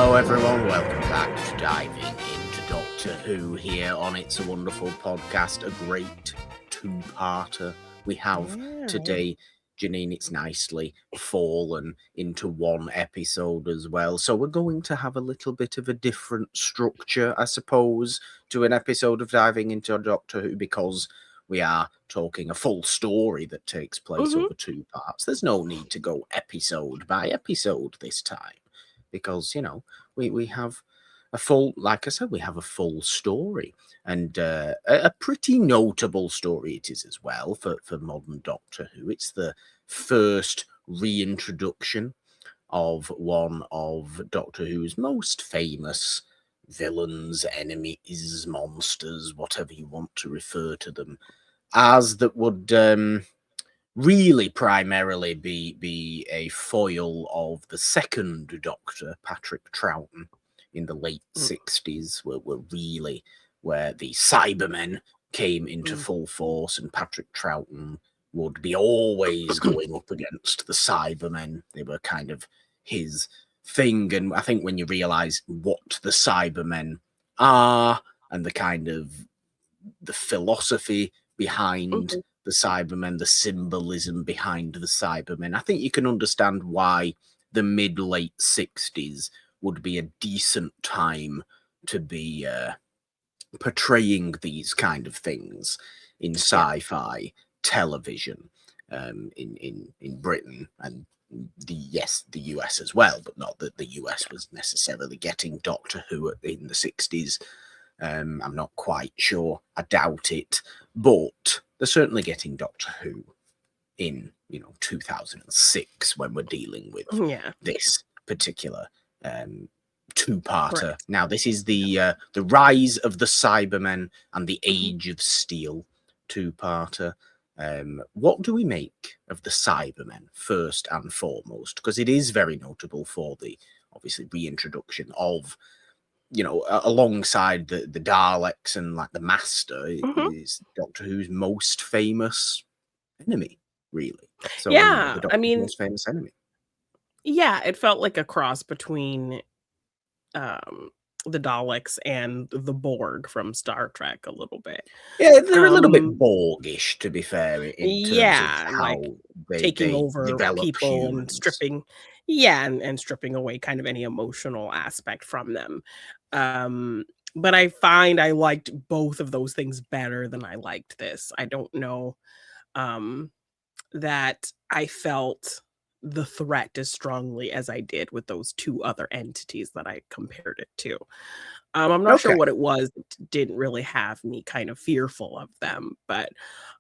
Hello everyone, welcome back to Diving into Doctor Who here on It's a Wonderful Podcast, a great two-parter we have today. Jeannine, it's nicely fallen into one episode as well, so we're going to have a little bit of a different structure, I suppose, to an episode of Diving into Doctor Who, because we are talking a full story that takes place over two parts. There's no need to go episode by episode this time, because, you know, we have a full, like I said, we have a full story, and a pretty notable story it is as well for modern Doctor Who. It's the first reintroduction of one of Doctor Who's most famous villains, enemies, monsters, whatever you want to refer to them as, that would really primarily be a foil of the second Doctor, Patrick Troughton, in the late 60s, were really where the Cybermen came into full force, and Patrick Troughton would be always going up against the Cybermen. They were kind of his thing, and I think when you realise what the Cybermen are and the kind of the philosophy behind the Cybermen, the symbolism behind the Cybermen, I think you can understand why the mid-late 60s would be a decent time to be portraying these kind of things in sci-fi television in Britain, and the US as well, but not that the US was necessarily getting Doctor Who in the 60s. I'm not quite sure. I doubt it, but they're certainly getting Doctor Who in 2006 when we're dealing with this particular two-parter. Correct. Now, this is the Rise of the Cybermen and the Age of Steel two-parter. What do we make of the Cybermen first and foremost? Because it is very notable for the, obviously, reintroduction of, alongside the Daleks and like the Master, is Doctor Who's most famous enemy, really. So, Yeah, the Doctor's most famous enemy. Yeah, it felt like a cross between the Daleks and the Borg from Star Trek a little bit. Yeah, they're a little bit Borgish, to be fair, in terms of how like they taking over develop people humans. and stripping, and stripping away kind of any emotional aspect from them. But I find I liked both of those things better than I liked this. I don't know that I felt the threat as strongly as I did with those two other entities that I compared it to. I'm not sure what it was that didn't really have me kind of fearful of them, but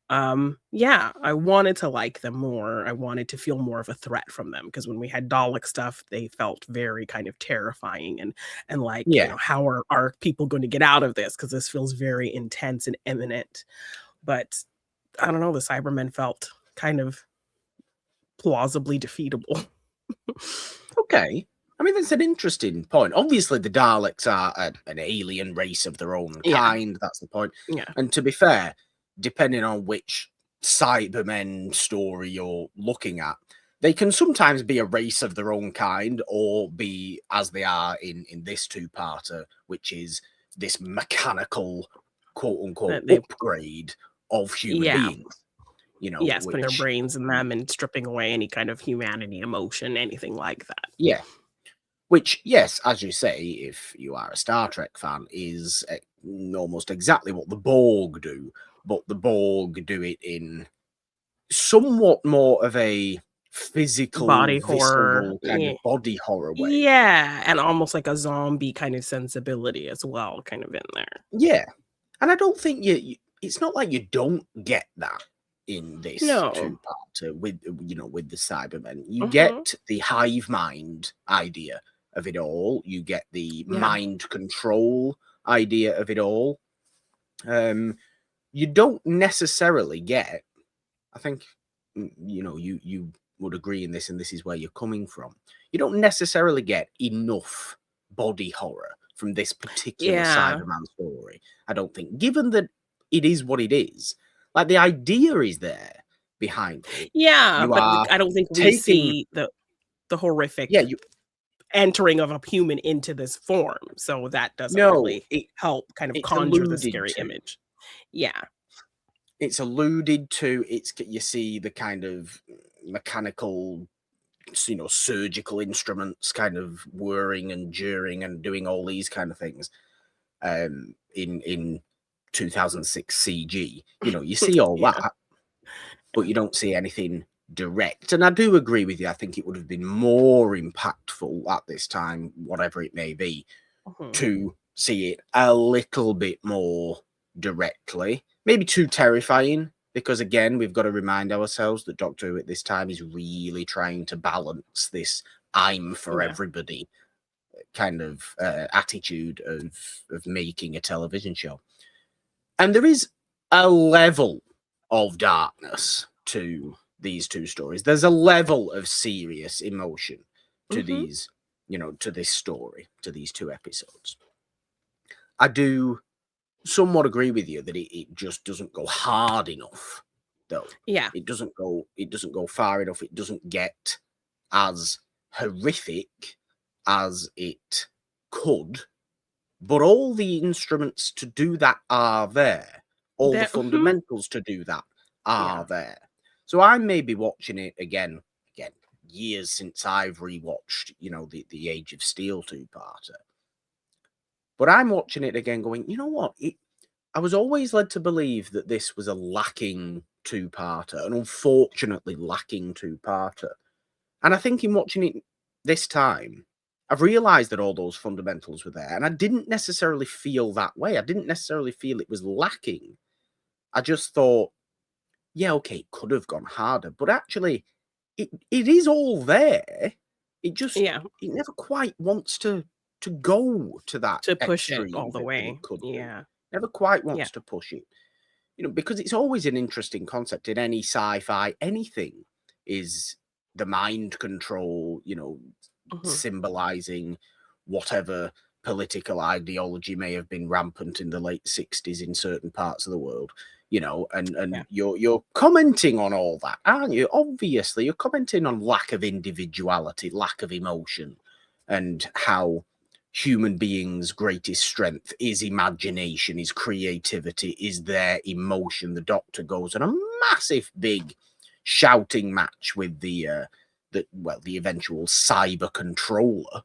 I wanted to like them more. I wanted to feel more of a threat from them, because when we had Dalek stuff, they felt very kind of terrifying and like, how are people going to get out of this? Because this feels very intense and imminent. But I don't know, the Cybermen felt kind of plausibly defeatable. Okay. I mean, that's an interesting point. Obviously, the Daleks are an alien race of their own kind. That's the point. Yeah. And to be fair, depending on which Cybermen story you're looking at, they can sometimes be a race of their own kind, or be, as they are in this two-parter, which is this mechanical, quote-unquote, upgrade of human beings. Putting their brains in them and stripping away any kind of humanity, emotion, anything like that. Yeah. Which, yes, as you say, if you are a Star Trek fan, is almost exactly what the Borg do, but the Borg do it in somewhat more of a physical, body visceral horror, kind of body horror way. Yeah, and almost like a zombie kind of sensibility as well, kind of in there. Yeah. And I don't think it's not like you don't get that in this two-parter with the Cybermen. You get the hive mind idea of it all. You get the mind control idea of it all. You don't necessarily get, I think, you would agree in this, and this is where you're coming from. You don't necessarily get enough body horror from this particular Cyberman story, I don't think, given that it is what it is. Like, the idea is there behind it. Yeah, but I don't think we see the horrific entering of a human into this form. So that doesn't No, really help kind of it's conjure the alluded scary to. image. Yeah. It's alluded to. You see the kind of mechanical, surgical instruments kind of whirring and jeering and doing all these kind of things in 2006 CG. You see all Yeah. that, but you don't see anything direct. And I do agree with you. I think it would have been more impactful at this time, whatever it may be, to see it a little bit more directly. Maybe too terrifying, because again, we've got to remind ourselves that Doctor Who at this time is really trying to balance this "I'm for everybody" kind of attitude of making a television show. And there is a level of darkness to these two stories. There's a level of serious emotion to these, to this story, to these two episodes. I do somewhat agree with you that it just doesn't go hard enough, though. Yeah. It doesn't go far enough. It doesn't get as horrific as it could. But all the instruments to do that are there. All the fundamentals to do that are there. So I may be watching it again, years since I've rewatched, the Age of Steel two-parter. But I'm watching it again going, you know what? I was always led to believe that this was a lacking two-parter, an unfortunately lacking two-parter. And I think in watching it this time, I've realised that all those fundamentals were there, and I didn't necessarily feel that way. I didn't necessarily feel it was lacking. I just thought, yeah, okay, it could have gone harder, but actually, it is all there. It just it never quite wants to go to that to push extreme it all the that way. it could do. Never quite wants to push it. Because it's always an interesting concept in any sci-fi. Anything is the mind control, symbolizing whatever political ideology may have been rampant in the late 60s in certain parts of the world, and you're commenting on all that, aren't you? Obviously, you're commenting on lack of individuality, lack of emotion, and how human beings' greatest strength is imagination, is creativity, is their emotion. The Doctor goes on a massive big shouting match with the eventual cyber controller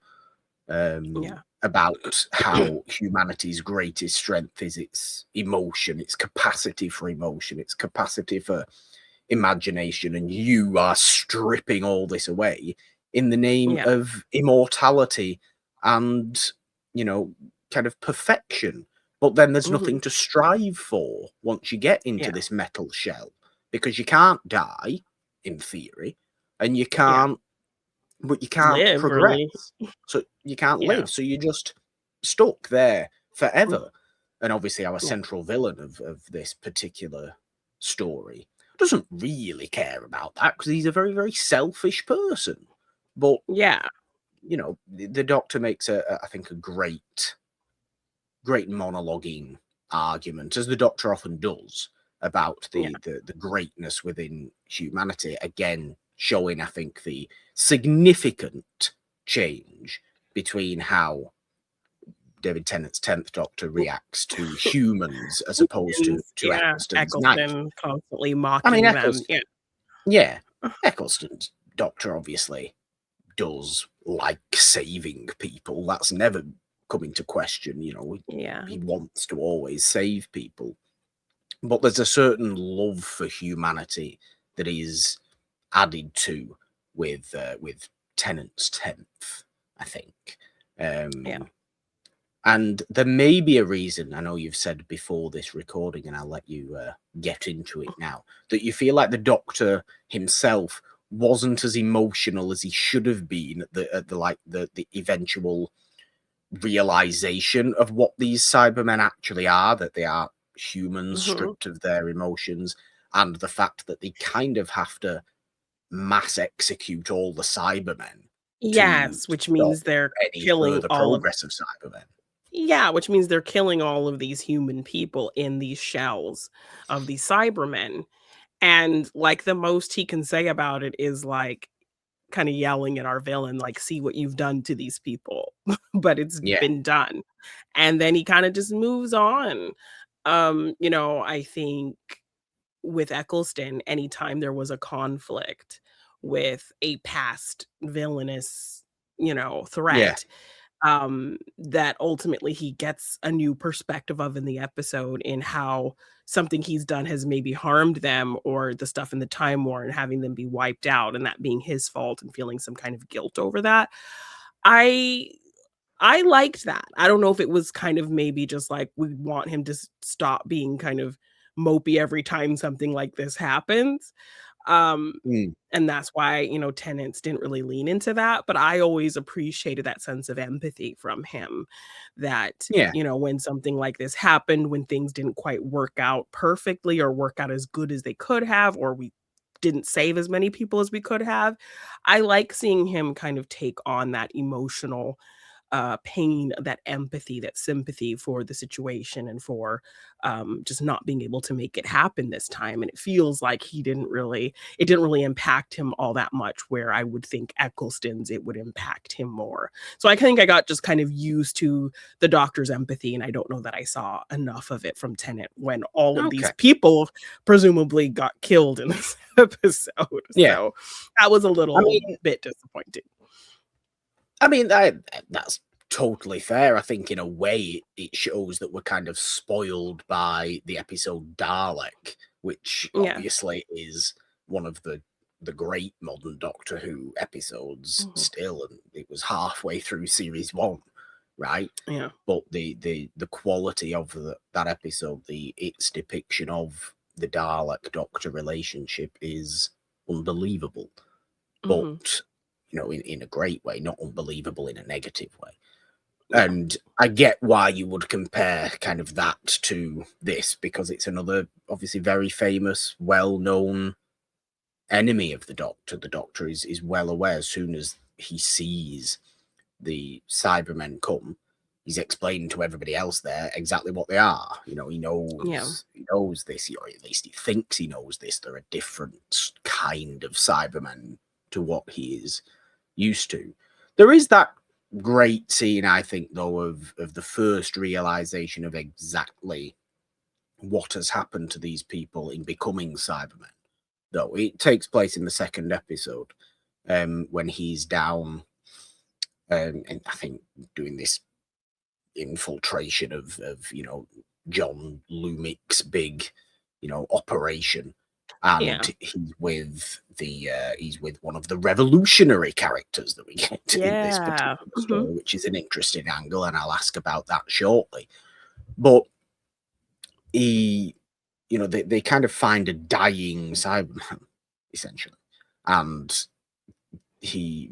about how humanity's greatest strength is its emotion, its capacity for emotion, its capacity for imagination, and you are stripping all this away in the name of immortality and kind of perfection. But then there's nothing to strive for once you get into this metal shell, because you can't die in theory, and you can't but you can't live, progress. really. So you can't live. So you're just stuck there forever. And obviously our central villain of this particular story doesn't really care about that, because he's a very, very selfish person. But the Doctor makes I think a great monologuing argument, as the Doctor often does, about the greatness within humanity, again showing, I think, the significant change between how David Tennant's 10th Doctor reacts to humans as opposed to Eccleston's ninth. Constantly mocking them. Eccleston's Doctor obviously does like saving people. That's never come into question. He wants to always save people. But there's a certain love for humanity that is added to with Tennant's 10th, I think. And there may be a reason, I know you've said before this recording, and I'll let you get into it now, that you feel like the Doctor himself wasn't as emotional as he should have been at the eventual realization of what these Cybermen actually are, that they are humans stripped of their emotions, and the fact that they kind of have to mass execute all the Cybermen. Yes, which means they're killing all progress of Cybermen. Yeah, which means they're killing all of these human people in these shells of these Cybermen. And like the most he can say about it is like, kind of yelling at our villain, like, see what you've done to these people, but it's Yeah. been done. And then he kind of just moves on. I think with Eccleston, anytime there was a conflict with a past villainous, Yeah. threat, that ultimately he gets a new perspective of in the episode in how something he's done has maybe harmed them, or the stuff in the Time War and having them be wiped out and that being his fault and feeling some kind of guilt over that. I I liked that. I don't know if it was kind of maybe just like we want him to stop being kind of mopey every time something like this happens. Um, Mm. and that's why, Tenants didn't really lean into that, but I always appreciated that sense of empathy from him that, Yeah. when something like this happened, when things didn't quite work out perfectly or work out as good as they could have, or we didn't save as many people as we could have. I like seeing him kind of take on that emotional pain, that empathy, that sympathy for the situation and for just not being able to make it happen this time. And it feels like it didn't really impact him all that much, where I would think Eccleston's, it would impact him more. So I think I got just kind of used to the Doctor's empathy, and I don't know that I saw enough of it from Tennant when all of these Okay. people presumably got killed in this episode. Yeah. So that was a little bit disappointing. I mean, that's totally fair. I think in a way it shows that we're kind of spoiled by the episode Dalek, which Yeah. obviously is one of the great modern Doctor Who episodes still, and it was halfway through series 1, right? Yeah. But the quality of that episode, its depiction of the Dalek Doctor relationship is unbelievable. But in a great way, not unbelievable in a negative way. Yeah. And I get why you would compare kind of that to this, because it's another obviously very famous, well-known enemy of the Doctor. The Doctor is well aware as soon as he sees the Cybermen come, he's explained to everybody else there exactly what they are. He knows this, or at least he thinks he knows this. They're a different kind of Cybermen to what he is used to. There is that great scene, I think, though, of the first realization of exactly what has happened to these people in becoming Cybermen. Though it takes place in the second episode, when he's down, and I think doing this infiltration of John Lumick's big operation. And he's with one of the revolutionary characters that we get in this particular story, which is an interesting angle, and I'll ask about that shortly. But they kind of find a dying Cyberman, essentially, and the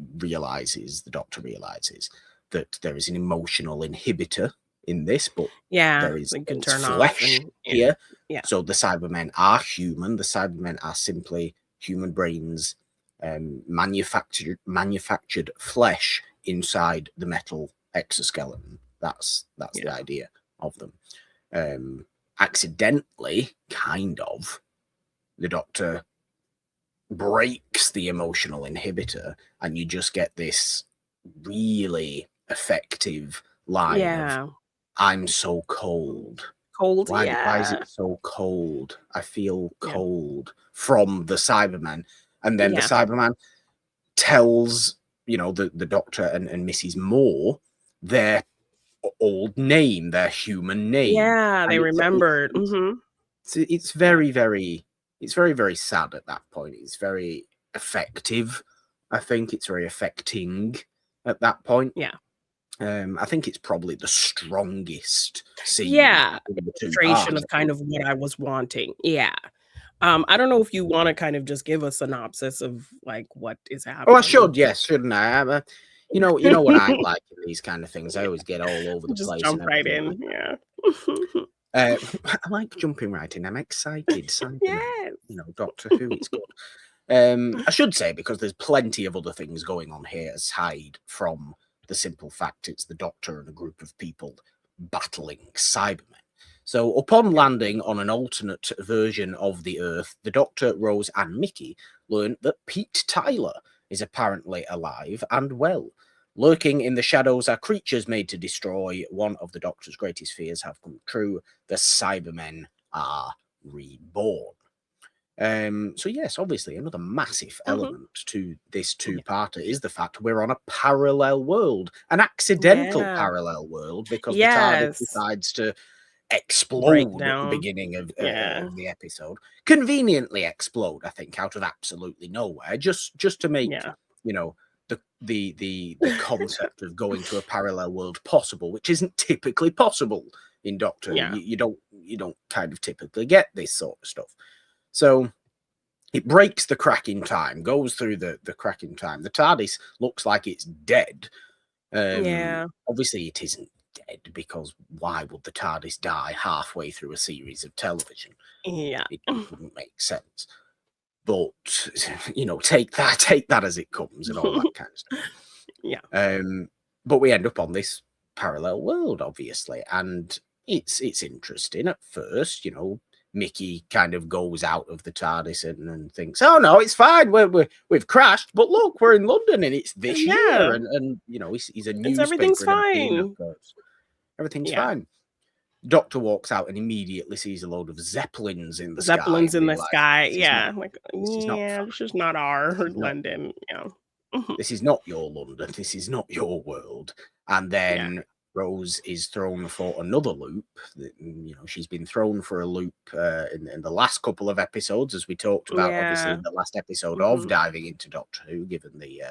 Doctor realizes that there is an emotional inhibitor in this, but there is flesh here. Yeah. So the Cybermen are human. The Cybermen are simply human brains, manufactured flesh inside the metal exoskeleton. That's the idea of them. Accidentally, kind of, the Doctor breaks the emotional inhibitor, and you just get this really effective line of, "I'm so cold." Why is it so cold? I feel cold, from the Cyberman. And then the Cyberman tells, the Doctor and Mrs. Moore their old name, their human name. Yeah, they remembered. It's very, very, it's very, very sad at that point. It's very effective. I think it's very affecting at that point. Yeah. I think it's probably the strongest scene. Yeah, illustration of kind of what I was wanting. Yeah. I don't know if you want to kind of just give a synopsis of like what is happening. Oh, I should, yes, shouldn't I? You know what I'm like in these kind of things. I always get all over the place. Jump right in. Yeah. I like jumping right in. I'm excited. Yes. Doctor Who, it's good. I should say, because there's plenty of other things going on here aside from the simple fact it's the Doctor and a group of people battling Cybermen. So upon landing on an alternate version of the Earth, the Doctor, Rose, and Mickey learn that Pete Tyler is apparently alive and well. Lurking in the shadows are creatures made to destroy. One of the Doctor's greatest fears have come true. The Cybermen are reborn. So yes, obviously another massive element to this two-parter is the fact we're on a parallel world, an accidental Yeah. parallel world, because the TARDIS Yes. decides to Break explode at the down. beginning of Yeah. the episode. Conveniently explode, I think, out of absolutely nowhere, just to make Yeah. you know the concept of going to a parallel world possible, which isn't typically possible in Doctor Who. Yeah. You don't kind of typically get this sort of stuff. So it breaks the crack in time, goes through the crack in time. The TARDIS looks like it's dead. Yeah. Obviously it isn't dead, because why would the TARDIS die halfway through a series of television? Yeah. It wouldn't make sense. But take that as it comes, and all that kind of stuff. Yeah. But we end up on this parallel world, obviously, and it's interesting at first. Mickey kind of goes out of the TARDIS and thinks, "Oh no, it's fine. We've crashed, but look, we're in London, and it's this year." And he's a newspaper. Everything's and everything, fine. of course. Everything's Yeah. fine. Doctor walks out and immediately sees a load of zeppelins in the Zeppelins sky. in the sky. This Yeah. is This is not our not London. Yeah. this is not your London. This is not your world. And then Rose is thrown for another loop. She's been thrown for a loop in the last couple of episodes, as we talked about, obviously, in the last episode of Diving into Doctor Who, given the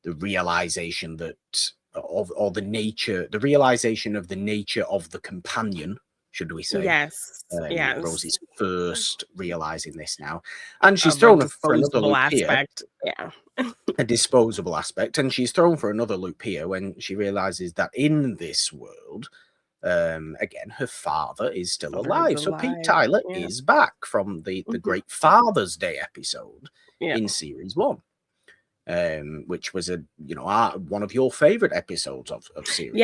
realization that the realization of the nature of the companion, should we say? Yes. Yes. Rose is first realizing this now, and she's thrown for another loop aspect. Here. Yeah. A disposable aspect, and she's thrown for another loop here when she realizes that in this world, again, her father is still alive. So Pete Tyler is back from the Great Father's Day episode in series 1. Which was one of your favorite episodes of series.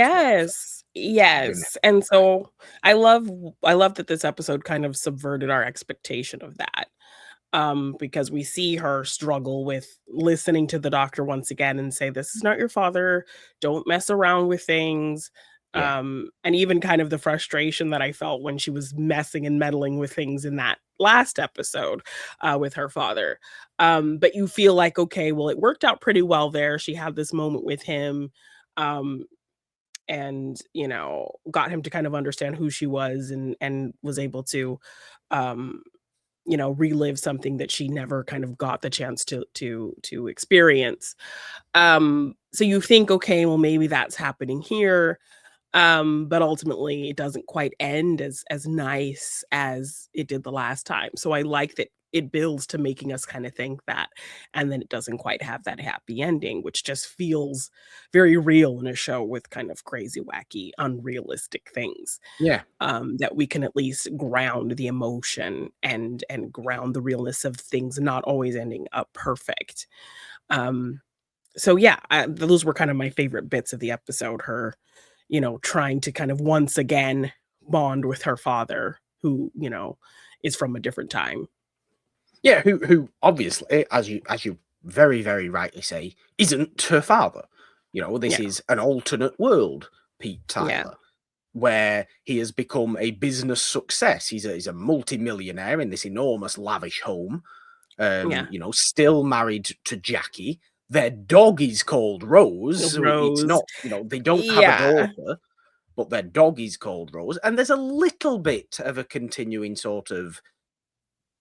Yes. And so I love that this episode kind of subverted our expectation of that. Because we see her struggle with listening to the Doctor once again and say, "This is not your father. Don't mess around with things." And even kind of the frustration that I felt when she was messing and meddling with things in that last episode with her father. But you feel like, okay, well, it worked out pretty well there. She had this moment with him, and got him to kind of understand who she was, and was able to relive something that she never kind of got the chance to experience. So you think, okay, well, maybe that's happening here. But ultimately it doesn't quite end as nice as it did the last time. So I like that it builds to making us kind of think that, and then it doesn't quite have that happy ending, which just feels very real in a show with kind of crazy, wacky, unrealistic things. That we can at least ground the emotion and ground the realness of things not always ending up perfect. So yeah, those were kind of my favorite bits of the episode. Her trying to kind of once again bond with her father, who is from a different time. Yeah, who obviously, as you very, very rightly say, isn't her father. This is an alternate world, Pete Tyler, where he has become a business success. He's a multi-millionaire in this enormous, lavish home. Still married to Jackie. Their dog is called Rose. So it's not, they don't have a daughter, but their dog is called Rose. And there's a little bit of a continuing sort of,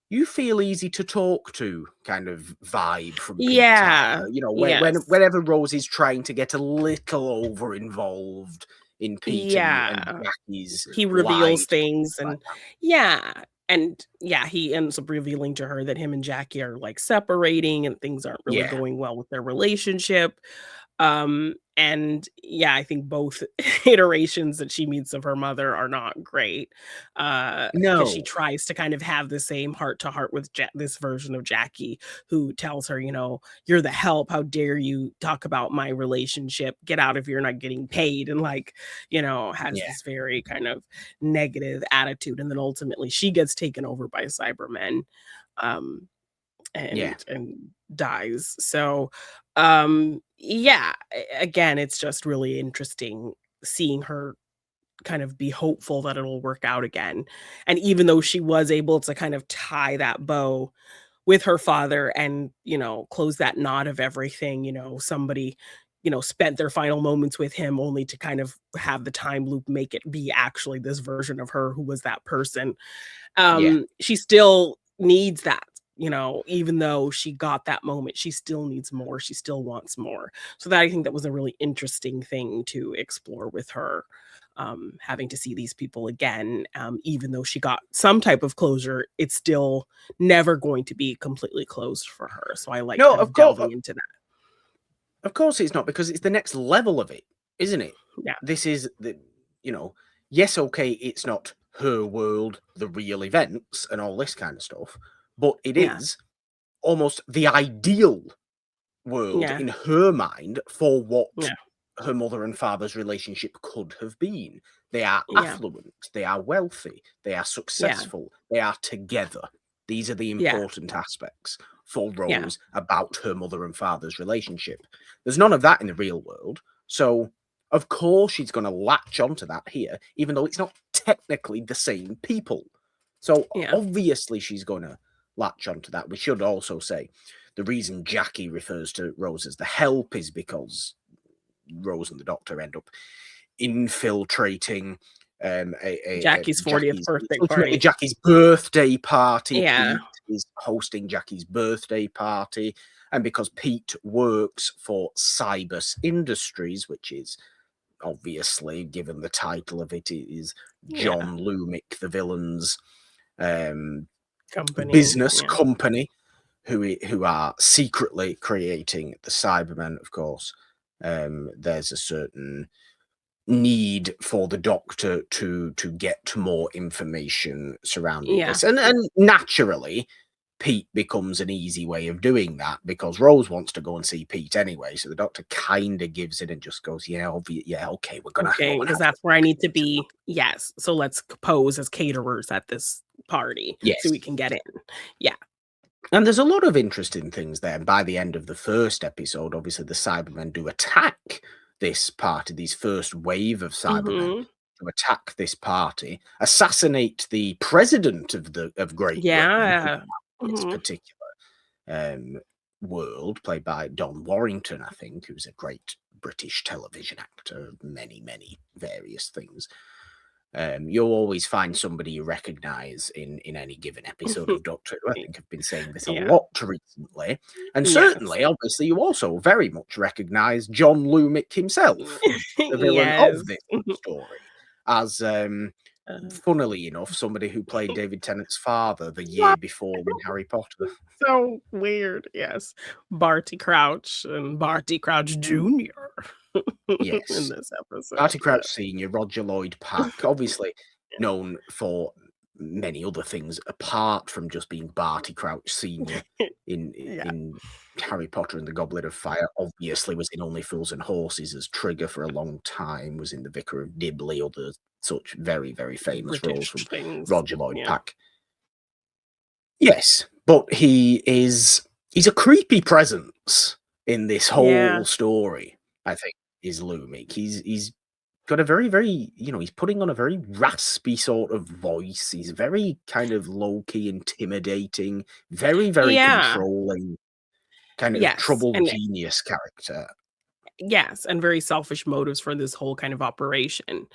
you feel easy to talk to kind of vibe from Pete Tyler. Whenever Rose is trying to get a little over involved in Pete and Jackie's, he reveals things, and he ends up revealing to her that him and Jackie are like separating, and things aren't really going well with their relationship. I think both iterations that she meets of her mother are not great. Because she tries to kind of have the same heart-to-heart with this version of Jackie, who tells her, "You're the help. How dare you talk about my relationship? Get out of here, not getting paid." And has this very kind of negative attitude. And then ultimately she gets taken over by Cybermen. Yeah. and dies. So, yeah, again, it's just really interesting seeing her kind of be hopeful that it'll work out again. And even though she was able to kind of tie that bow with her father and, close that knot of everything, somebody, spent their final moments with him only to kind of have the time loop make it be actually this version of her who was that person. Yeah. She still needs that, even though she got that moment, she still needs more. She still wants more. So that I think that was a really interesting thing to explore with her. Having to see these people again, even though she got some type of closure, it's still never going to be completely closed for her. So I like No, kind of of course, delving into that. of course it's not, because it's the next level of it, isn't it? Yeah. This is the, yes, okay, it's not her world, the real events and all this kind of stuff, but it Yeah. is almost the ideal world Yeah. in her mind for what Yeah. her mother and father's relationship could have been. They are Yeah. affluent, they are wealthy, they are successful, they are together. These are the Yeah. important aspects for Yeah. Rose about her mother and father's relationship. There's none of that in the real world. So, of course, she's going to latch onto that here, even though it's not technically the same people. So, Yeah. obviously, she's going to latch onto that. We should also say the reason Jackie refers to Rose as the help is because Rose and the Doctor end up infiltrating Jackie's 40th birthday ultimately party. Jackie's birthday party. Yeah. Pete is hosting Jackie's birthday party, and because Pete works for Cybus Industries, which is obviously, given the title of it, it is Yeah. John Lumick, the villain's Company. business Yeah. company, who are secretly creating the Cybermen, of course. There's a certain need for the Doctor to get more information surrounding Yeah. this, and naturally Pete becomes an easy way of doing that, because Rose wants to go and see Pete anyway, so the Doctor kind of gives in and just goes, yeah, okay, we're gonna Okay, go and because have that's where I need to be. Yes. So let's pose as caterers at this party so yes. we can get in. Yeah. And there's a lot of interesting things there. And by the end of the first episode, obviously the Cybermen do attack this party, these first wave of Cybermen Mhm. to attack this party, assassinate the president of Great Britain, who Yeah. this Mhm. particular world, played by Don Warrington, I think, who's a great British television actor, many, many various things. You'll always find somebody you recognise in any given episode of Doctor Who. I think I've been saying this a Yeah. lot recently. And Yes. certainly, obviously, you also very much recognise John Lumick himself, the villain Yes. of this story, as funnily enough, somebody who played David Tennant's father the year before in Harry Potter. So weird. Yes. Barty Crouch and Barty Crouch Jr. in Yes. this episode. Barty Yeah. Crouch Senior, Roger Lloyd Pack, obviously known for many other things apart from just being Barty Crouch Senior in Yeah. in Harry Potter and the Goblet of Fire. Obviously, was in Only Fools and Horses as Trigger for a long time. Was in The Vicar of Dibley, other such very, very famous roles British from things. Roger Lloyd Yeah. Pack. Yes, but he's a creepy presence in this Yeah. whole story. I think is Lumic. He's got a very, very, he's putting on a very raspy sort of voice. He's very kind of low key, intimidating, very, very Yeah. controlling, kind of Yes. troubled And genius character. yes, and very selfish motives for this whole kind of operation,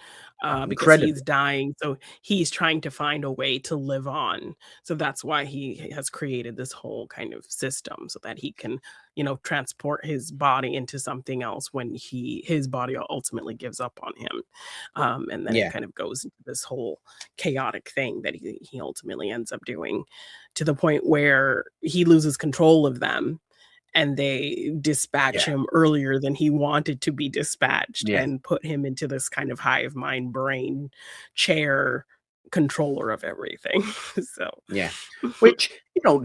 because Incredible. he's dying, so he's trying to find a way to live on. So that's why he has created this whole kind of system so that he can, transport his body into something else when his body ultimately gives up on him. And then it Yeah. kind of goes into this whole chaotic thing that he ultimately ends up doing to the point where he loses control of them and they dispatch Yeah. him earlier than he wanted to be dispatched Yeah. and put him into this kind of hive mind brain chair controller of everything. So Yeah. Which,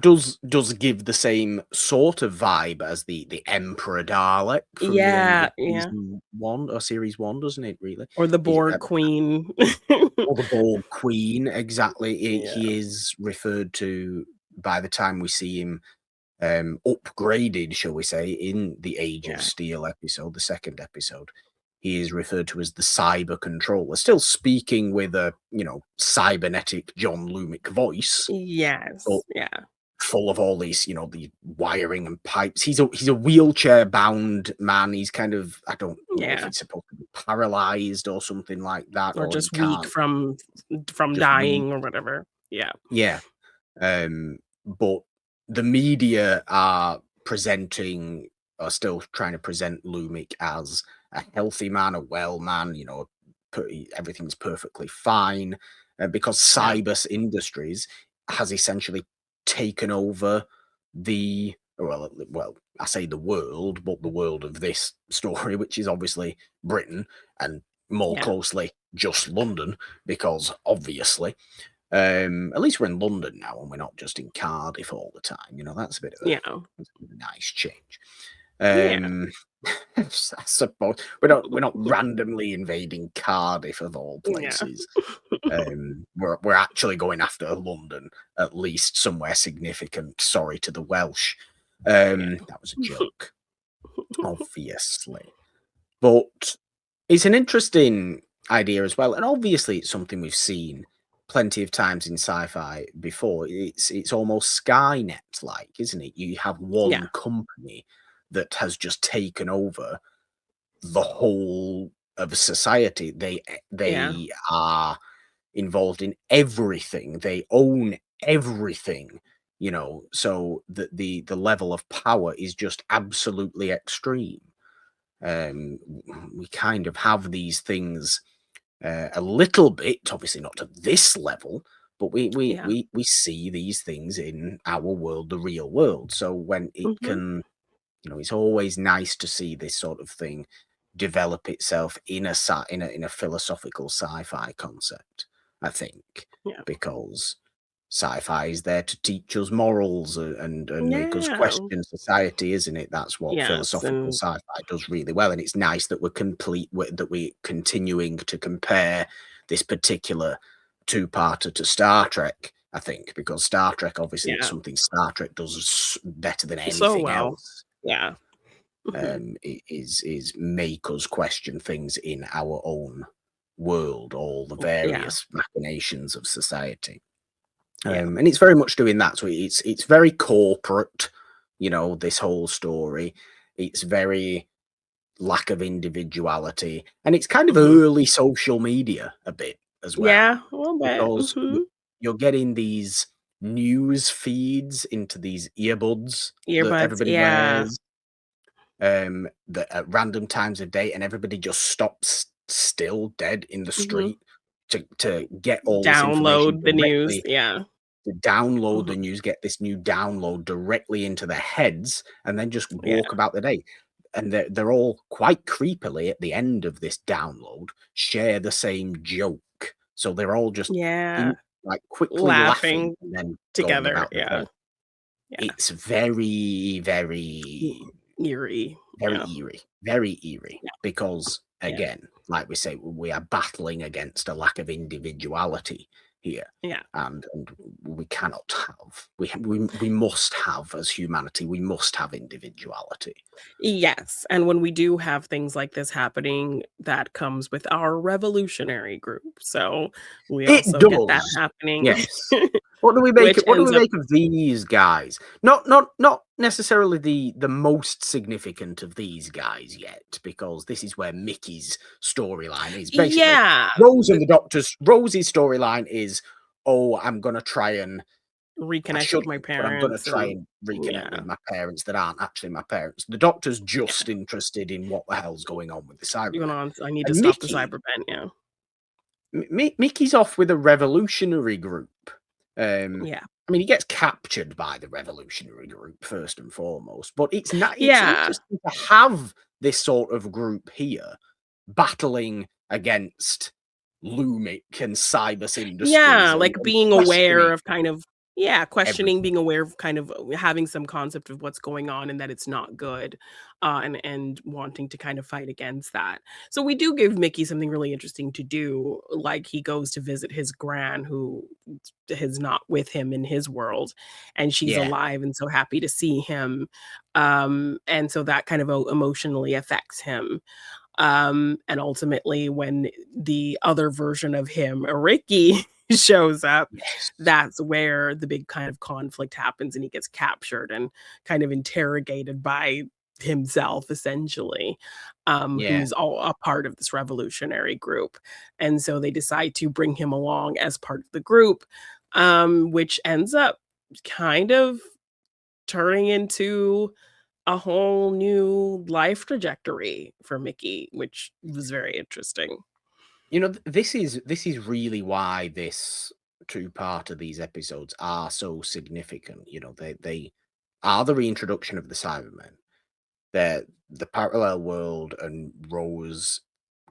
does give the same sort of vibe as the Emperor Dalek from the end of yeah, yeah. season 1 or series 1, doesn't it, really? Or the He, Borg queen. or the Borg Queen, exactly. He Yeah. is referred to by the time we see him upgraded, shall we say, in the Age of Yeah. Steel episode, the second episode. He is referred to as the cyber controller, still speaking with a, cybernetic John Lumic voice, but Yes. Yeah. full of all these, the wiring and pipes. He's a wheelchair bound man. He's kind of, I don't know if Yeah. he's supposed to be paralyzed or something like that, Or or he just weak can't, from just weak. dying or whatever. Yeah. Yeah. But the media are still trying to present Lumic as a healthy man, a well man, everything's perfectly fine, because Yeah. Cybus Industries has essentially taken over well, I say the world, but the world of this story, which is obviously Britain and more Yeah. closely just London, because obviously. At least we're in London now, and we're not just in Cardiff all the time. That's a bit of Yeah. a nice change. Yeah. I suppose we're not randomly invading Cardiff of all Yeah. places. We're actually going after London, at least somewhere significant. Sorry to the Welsh. That was a joke, obviously, but it's an interesting idea as well, and obviously it's something we've seen plenty of times in sci-fi before. It's almost Skynet like, isn't it? You have one Yeah. company that has just taken over the whole of society. They Yeah. are involved in everything. They own everything, so the level of power is just absolutely extreme. We kind of have these things a little bit, obviously not to this level, but Yeah. we see these things in our world, the real world. So when it Mhm. can, it's always nice to see this sort of thing develop itself in a philosophical sci-fi concept, I think, Yeah. because sci-fi is there to teach us morals, and make us Yeah. question society, isn't it? That's what Yes, philosophical and sci-fi does really well, and it's nice that we're continuing to compare this particular two-parter to Star Trek, I think, because Star Trek, obviously, it's yeah. something Star Trek does better than So anything well. else. Yeah. Mhm. It is make us question things in our own world, all the Yeah. various machinations of society. Yeah. And it's very much doing that. So it's very corporate, this whole story. It's very lack of individuality, and it's kind of Mhm. early social media a bit as well, Yeah, a little bit. because Mhm. you're getting these news feeds into these earbuds that Earbuds, everybody yeah. wears, that at random times of day, and everybody just stops still dead in the Mhm. street to get all this information Download the news, directly, yeah. to download Mhm. the news, get this new download directly into their heads, and then just Yeah. walk about the day. And they're all quite creepily at the end of this download share the same joke. So they're all just Yeah. like quickly laughing Laughing and then going together, about the yeah. day. Yeah. It's very, Mm, very, eerie, very yeah. eerie, very eerie, Yeah. because Yeah. again, like we say, we are battling against a lack of individuality here, Yeah. and we cannot have, we must have, as humanity, we must have individuality. Yes, and when we do have things like this happening, that comes with our revolutionary group, so we It also get that does, happening, yes. What do we make which it? What do we ends up make of these guys? Not necessarily the most significant of these guys yet, because this is where Mickey's storyline is. Basically, yeah, Rose's storyline is, oh, I'm gonna try and I reconnect with my shouldn't, but I'm gonna parents try and and reconnect yeah, with my parents that aren't actually my parents. The Doctor's yeah, just interested in what the hell's going on with the going Cybermen, on, I need to and stop the cybermen, yeah, Mickey's off with a revolutionary group. yeah, I mean, he gets captured by the revolutionary group first and foremost, but it's yeah, interesting to have this sort of group here battling against Lumic and Cybus yeah, Industries, like and being aware questioning. of kind of Yeah, questioning, everything. being aware of kind of having some concept of what's going on and that it's not good, and wanting to kind of fight against that. So we do give Mickey something really interesting to do, like he goes to visit his gran who is not with him in his world, and she's Yeah. alive and so happy to see him. And so that kind of emotionally affects him. And ultimately, when the other version of him, Ricky, shows up, Yes. that's where the big kind of conflict happens, and he gets captured and kind of interrogated by himself, essentially, Yeah. who's all a part of this revolutionary group. And so they decide to bring him along as part of the group, which ends up kind of turning into a whole new life trajectory for Mickey, which was very interesting. This is really why this two-part of these episodes are so significant. They are the reintroduction of the Cybermen. They're the parallel world and Rose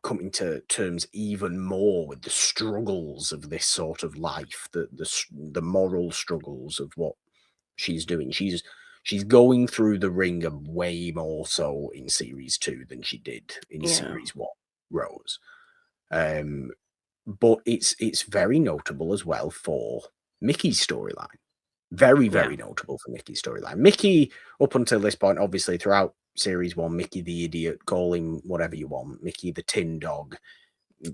coming to terms even more with the struggles of this sort of life, the moral struggles of what she's doing. She's going through the ringer way more so in series 2 than she did in Yeah. series 1, Rose. Um, but it's very notable as well for Mickey's storyline. Very, Yeah. very notable for Mickey's storyline. Mickey, up until this point, obviously throughout series 1, Mickey the idiot, call him whatever you want, Mickey the tin dog.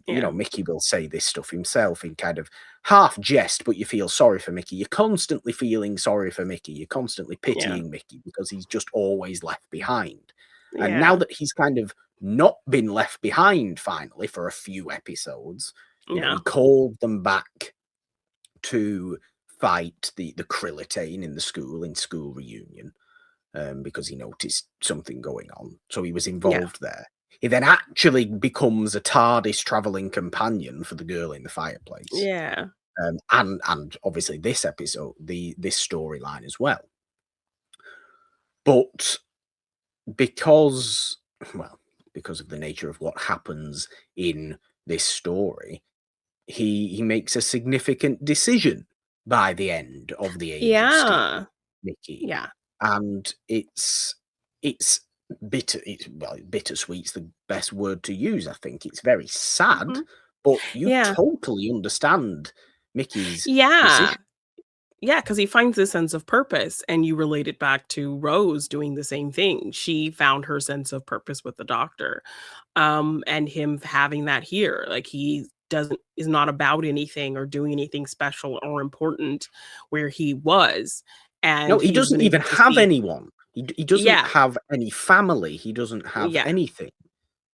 Yeah. Mickey will say this stuff himself in kind of half jest, but you feel sorry for Mickey. You're constantly feeling sorry for Mickey. You're constantly Yeah. pitying Mickey because he's just always left behind. And now Yeah. that he's kind of not been left behind finally for a few episodes, he Yeah. called them back to fight the Krillitane in school reunion, because he noticed something going on. So he was Yeah. involved there. He then actually becomes a TARDIS traveling companion for the girl in the fireplace. Yeah. And obviously this episode, this storyline as well. But because, well, because of the nature of what happens in this story, he makes a significant decision by the end of the Age of Steel, Yeah. Mickey. Yeah. And it's bitter. Bittersweet's the best word to use. I think it's very sad, Mhm. but you Yeah. totally understand Mickey's Yeah. decision. Yeah, because he finds this sense of purpose, and you relate it back to Rose doing the same thing. She found her sense of purpose with the doctor, and him having that here. Like, he doesn't is not about anything or doing anything special or important where he was, No, and he he's doesn't been even able to have see. anyone. He doesn't Yeah, have any family. He doesn't have yeah, anything.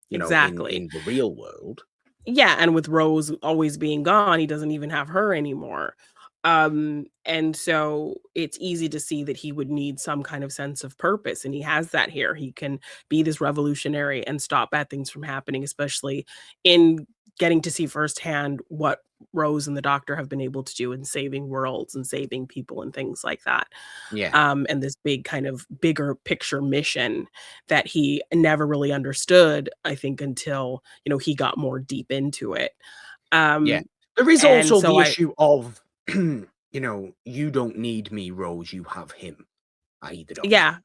In exactly. the real world. Yeah, and with Rose always being gone, he doesn't even have her anymore. And so it's easy to see that he would need some kind of sense of purpose, and he has that here. He can be this revolutionary and stop bad things from happening, especially in getting to see firsthand what Rose and the doctor have been able to do in saving worlds and saving people and things like that. Yeah, And this big kind of bigger picture mission that he never really understood, I think, until, he got more deep into it. yeah. Um, There is and also so the I issue of, you don't need me, Rose. You have him. I either don't Yeah, you, which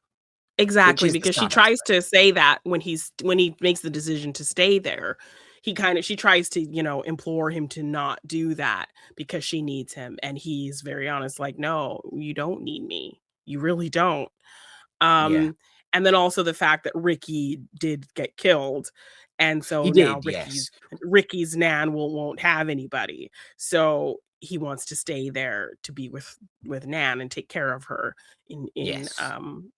exactly, is the because she sad tries aspect. to say that when he makes the decision to stay there, she tries to, implore him to not do that because she needs him, and he's very honest, like, "No, you don't need me. You really don't." Yeah, Um, and then also the fact that Ricky did get killed, and he so now did. Yes, Ricky's Nan won't have anybody. So he wants to stay there to be with Nan and take care of her yes,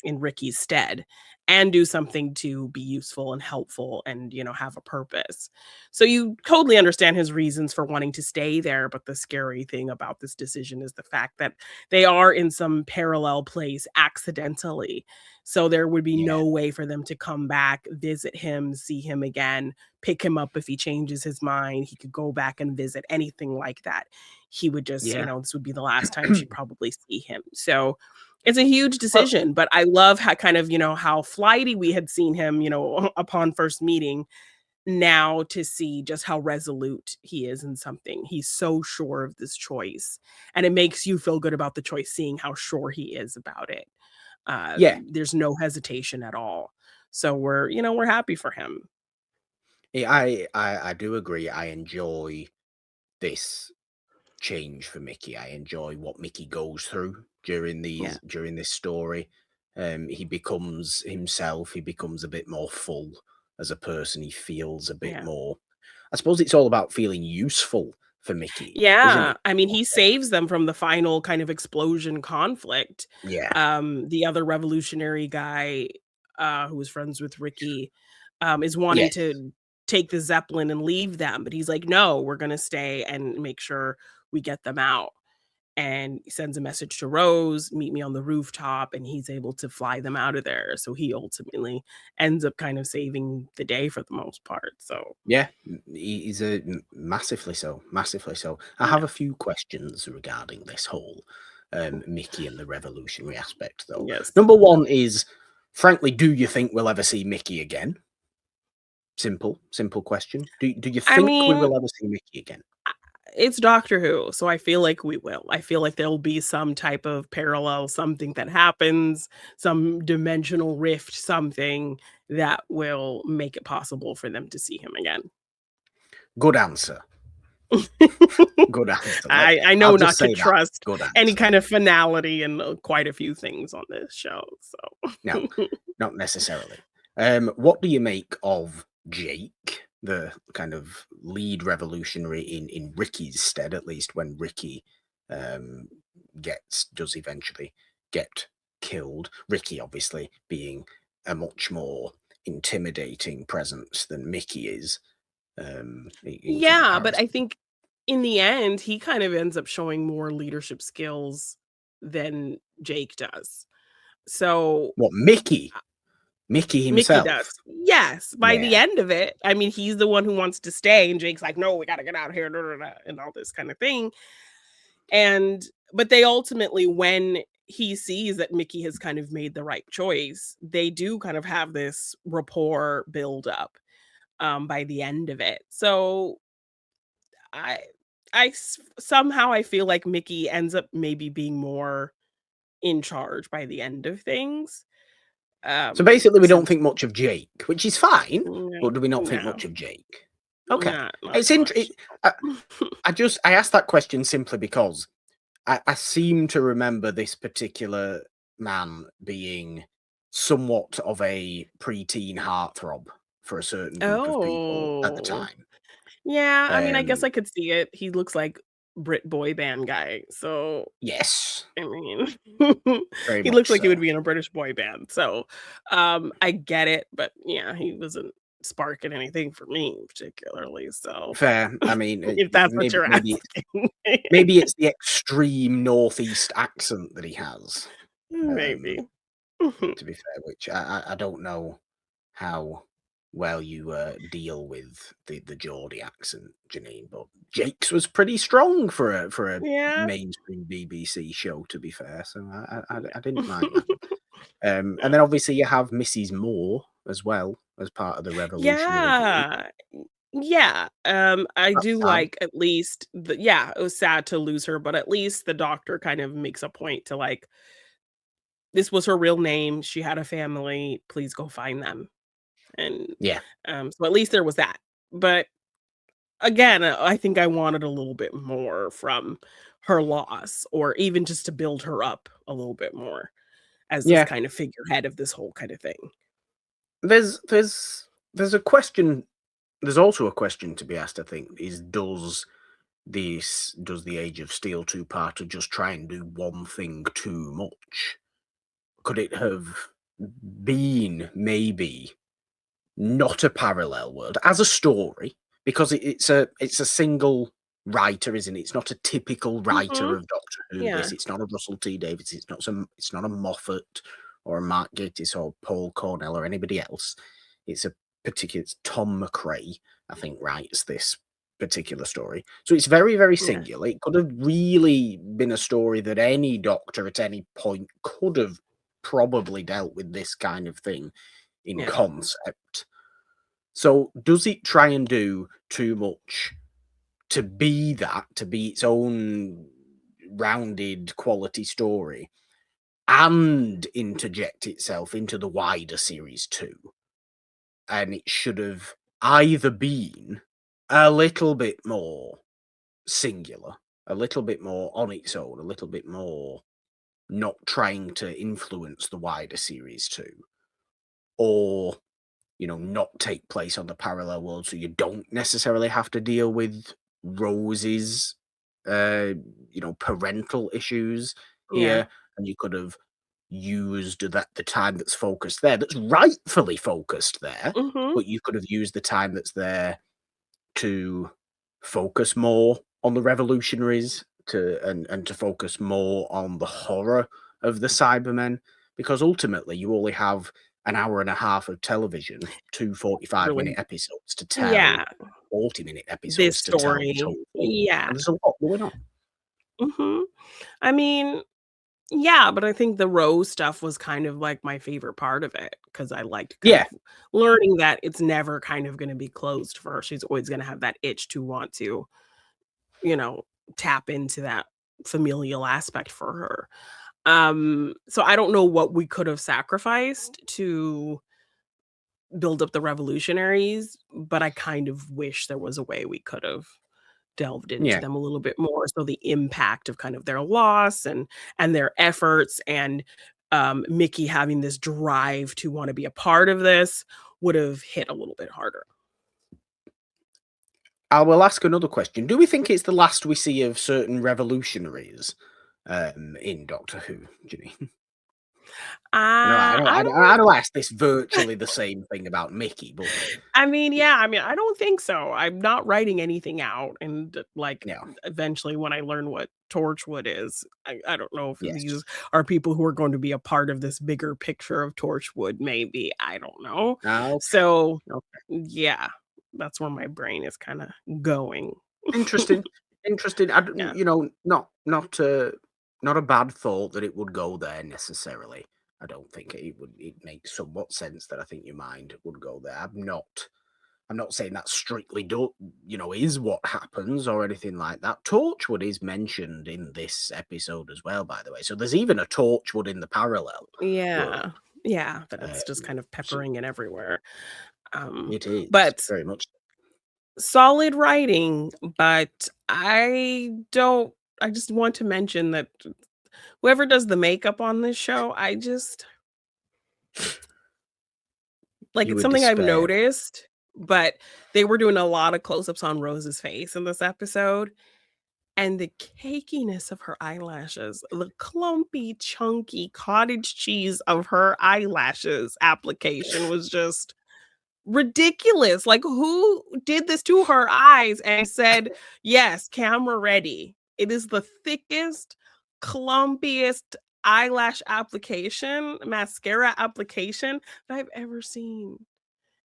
in Ricky's stead, and do something to be useful and helpful and, have a purpose. So you totally understand his reasons for wanting to stay there, but the scary thing about this decision is the fact that they are in some parallel place accidentally. So there would be yeah, no way for them to come back, visit him, see him again, pick him up if he changes his mind. He could go back and visit, anything like that. He would just, yeah. this would be the last time she'd probably see him. So it's a huge Well, decision, but I love how kind of, how flighty we had seen him, upon first meeting. now to see just how resolute he is in something. He's so sure of this choice, and it makes you feel good about the choice, seeing how sure he is about it. Yeah, There's no hesitation at all. So we're happy for him. I do agree. I enjoy this change for Mickey. I enjoy what Mickey goes through Yeah, during this story. He becomes himself. He becomes a bit more full as a person. He feels a bit yeah. more. I suppose it's all about feeling useful for Mickey, isn't Yeah, it? I mean, he saves them from the final kind of explosion conflict. Yeah, The other revolutionary guy, who was friends with Ricky, is wanting yes, to take the Zeppelin and leave them, but he's like, "No, we're gonna stay and make sure we get them out." And he sends a message to Rose, "Meet me on the rooftop," and he's able to fly them out of there. So he ultimately ends up kind of saving the day for the most part. So yeah. He's massively so, massively so. I yeah. have a few questions regarding this whole Mickey and the revolutionary aspect, though. Yes. Number one is, frankly, do you think we'll ever see Mickey again? Simple question. Do you I think we mean, will ever see Mickey again? it's Doctor Who, so I feel like we will. I feel like there'll be some type of parallel, something that happens, some dimensional rift, something that will make it possible for them to see him again. Good answer. Good answer. I I'll know just not to say that. trust Good any answer. kind of finality in, quite a few things on this show, No, so not necessarily. What do you make of Jake, the kind of lead revolutionary in Ricky's stead, at least when Ricky um, does eventually get killed? Ricky, obviously, being a much more intimidating presence than Mickey is in Yeah, but I comparison. think in the end, he kind of ends up showing more leadership skills than Jake does. So What, Mickey? Mickey Mickey himself? does. Yes, by the Yeah, end of it, I mean, he's the one who wants to stay, and Jake's like, "No, we gotta get out of here," da, da, da, and all this kind of thing. And but they ultimately, when he sees that Mickey has kind of made the right choice, they do kind of have this rapport build up by the end of it. So I somehow I feel like Mickey ends up maybe being more in charge by the end of things. so basically, we don't Since think much of Jake, which is fine, no, but do we not think no. much of Jake? Okay, Not it's so much. I, I asked that question simply because I seem to remember this particular man being somewhat of a preteen heartthrob for a certain group of people at the Oh. time. Yeah, I mean, I guess Um, I could see it. He looks like Brit boy band guy, so, yes, I mean, very he much looks like he would so. be in a British boy band, so, I get it, but yeah, he wasn't sparking anything for me particularly, so, Fair. I mean, if that's what you're maybe asking. maybe it's the extreme northeast accent that he has. Maybe. Um, to be fair, which I don't know how well you deal with the Geordie accent, Jeannine, but Jake's was pretty strong for a Yeah. mainstream BBC show. To be fair, so I didn't mind Yeah. that. And then obviously you have Mrs. Moore as well as part of the revolutionary group. Yeah. Yeah, I That's do sad. like at least yeah, it was sad to lose her, but at least the doctor kind of makes a point to, like, this was her real name, she had a family, please go find them, and, Yeah, so at least there was that. But again, I think I wanted a little bit more from her loss, or even just to build her up a little bit more as this yeah. kind of figurehead of this whole kind of thing. There's there's there's a question. There's also a question to be asked. I think is does the Age of Steel two-parter just try and do one thing too much? Could it have been maybe not a parallel world as a story because it's a single writer, isn't it? It's not a typical writer Mhm. of Doctor Who. Yeah, It's not a Russell T Davies. It's not a Moffat or a Mark Gatiss or Paul Cornell or anybody else. It's a particular. It's Tom McRae, I think, writes this particular story. So it's very yeah, singular. It could have really been a story that any Doctor at any point could have probably dealt with this kind of thing in yeah. concept. So does it try and do too much to be its own rounded quality story and interject itself into the wider series too? And it should have either been a little bit more singular, a little bit more on its own, a little bit more not trying to influence the wider series too, or not take place on the parallel world, so you don't necessarily have to deal with Rose's, parental issues Yeah. here, and you could have used the time that's focused there, that's rightfully focused there, Mhm. but you could have used the time that's there to focus more on the revolutionaries, and to focus more on the horror of the Cybermen, because ultimately you only have an hour and a half of television, two 45-minute Really. episodes to tell, Yeah. 40-minute This episodes to tell this story. whole thing, Yeah. and there's a lot going on. Mhm. I mean, yeah, but I think the Rose stuff was kind of like my favorite part of it because I liked kind Yeah, of learning that it's never kind of gonna be closed for her. She's always gonna have that itch to want to, you know, tap into that familial aspect for her. So I don't know what we could have sacrificed to build up the revolutionaries, but I kind of wish there was a way we could have delved into yeah. them a little bit more, so the impact of kind of their loss and their efforts and, Mickey having this drive to wanna be a part of this would have hit a little bit harder. I will ask another question. Do we think it's the last we see of certain revolutionaries, in Doctor Who, Janine? I I don't know I asked this virtually the same thing about Mickey, but I mean, yeah, I mean, I don't think so. I'm not writing anything out, and, like, yeah, eventually, when I learn what Torchwood is, I don't know if yes. these are people who are going to be a part of this bigger picture of Torchwood, maybe, I don't know. Okay, So, okay. yeah, that's where my brain is kinda going. Interesting, interesting. Yeah. Not a bad thought that it would go there necessarily. I don't think it would. It makes somewhat sense that I think your mind would go there. I'm not saying that strictly is what happens or anything like that. Torchwood is mentioned in this episode as well, by the way. So there's even a Torchwood in the parallel Yeah. world. Yeah, that Um, it's just kind of so peppering it everywhere. Um, it is but very much. solid writing, but I just want to mention that whoever does the makeup on this show, like, You it's would something I've despair. noticed, but they were doing a lot of close-ups on Rose's face in this episode, and the cakiness of her eyelashes, the clumpy, chunky cottage cheese of her eyelashes application was just ridiculous. Like, who did this to her eyes and said, "Yes, camera ready." It is the thickest, clumpiest eyelash application, mascara application that I've ever seen.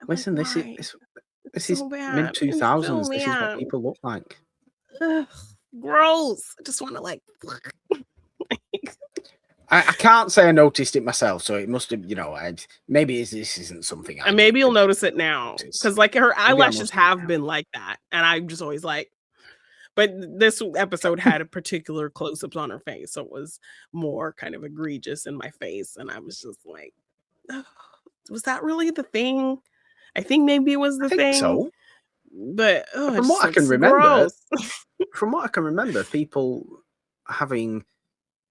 I'm like, Listen, "Why?" this is So mid bad. It's so 2000s. This is what bad. people look like. Ugh, gross. I just wanna, like I can't say I noticed it myself, so it must have, maybe this isn't something I and did maybe you'll notice it now, notice. because like, her Maybe I eyelashes must have have now. been like that, and I'm just always like but this episode had a particular close-ups on her face, so it was more kind of egregious in my face, and I was just like, "Ugh, was that really the thing?" I think maybe it was I the think thing, so. but, oh, it From just what I can looks remember, gross. people having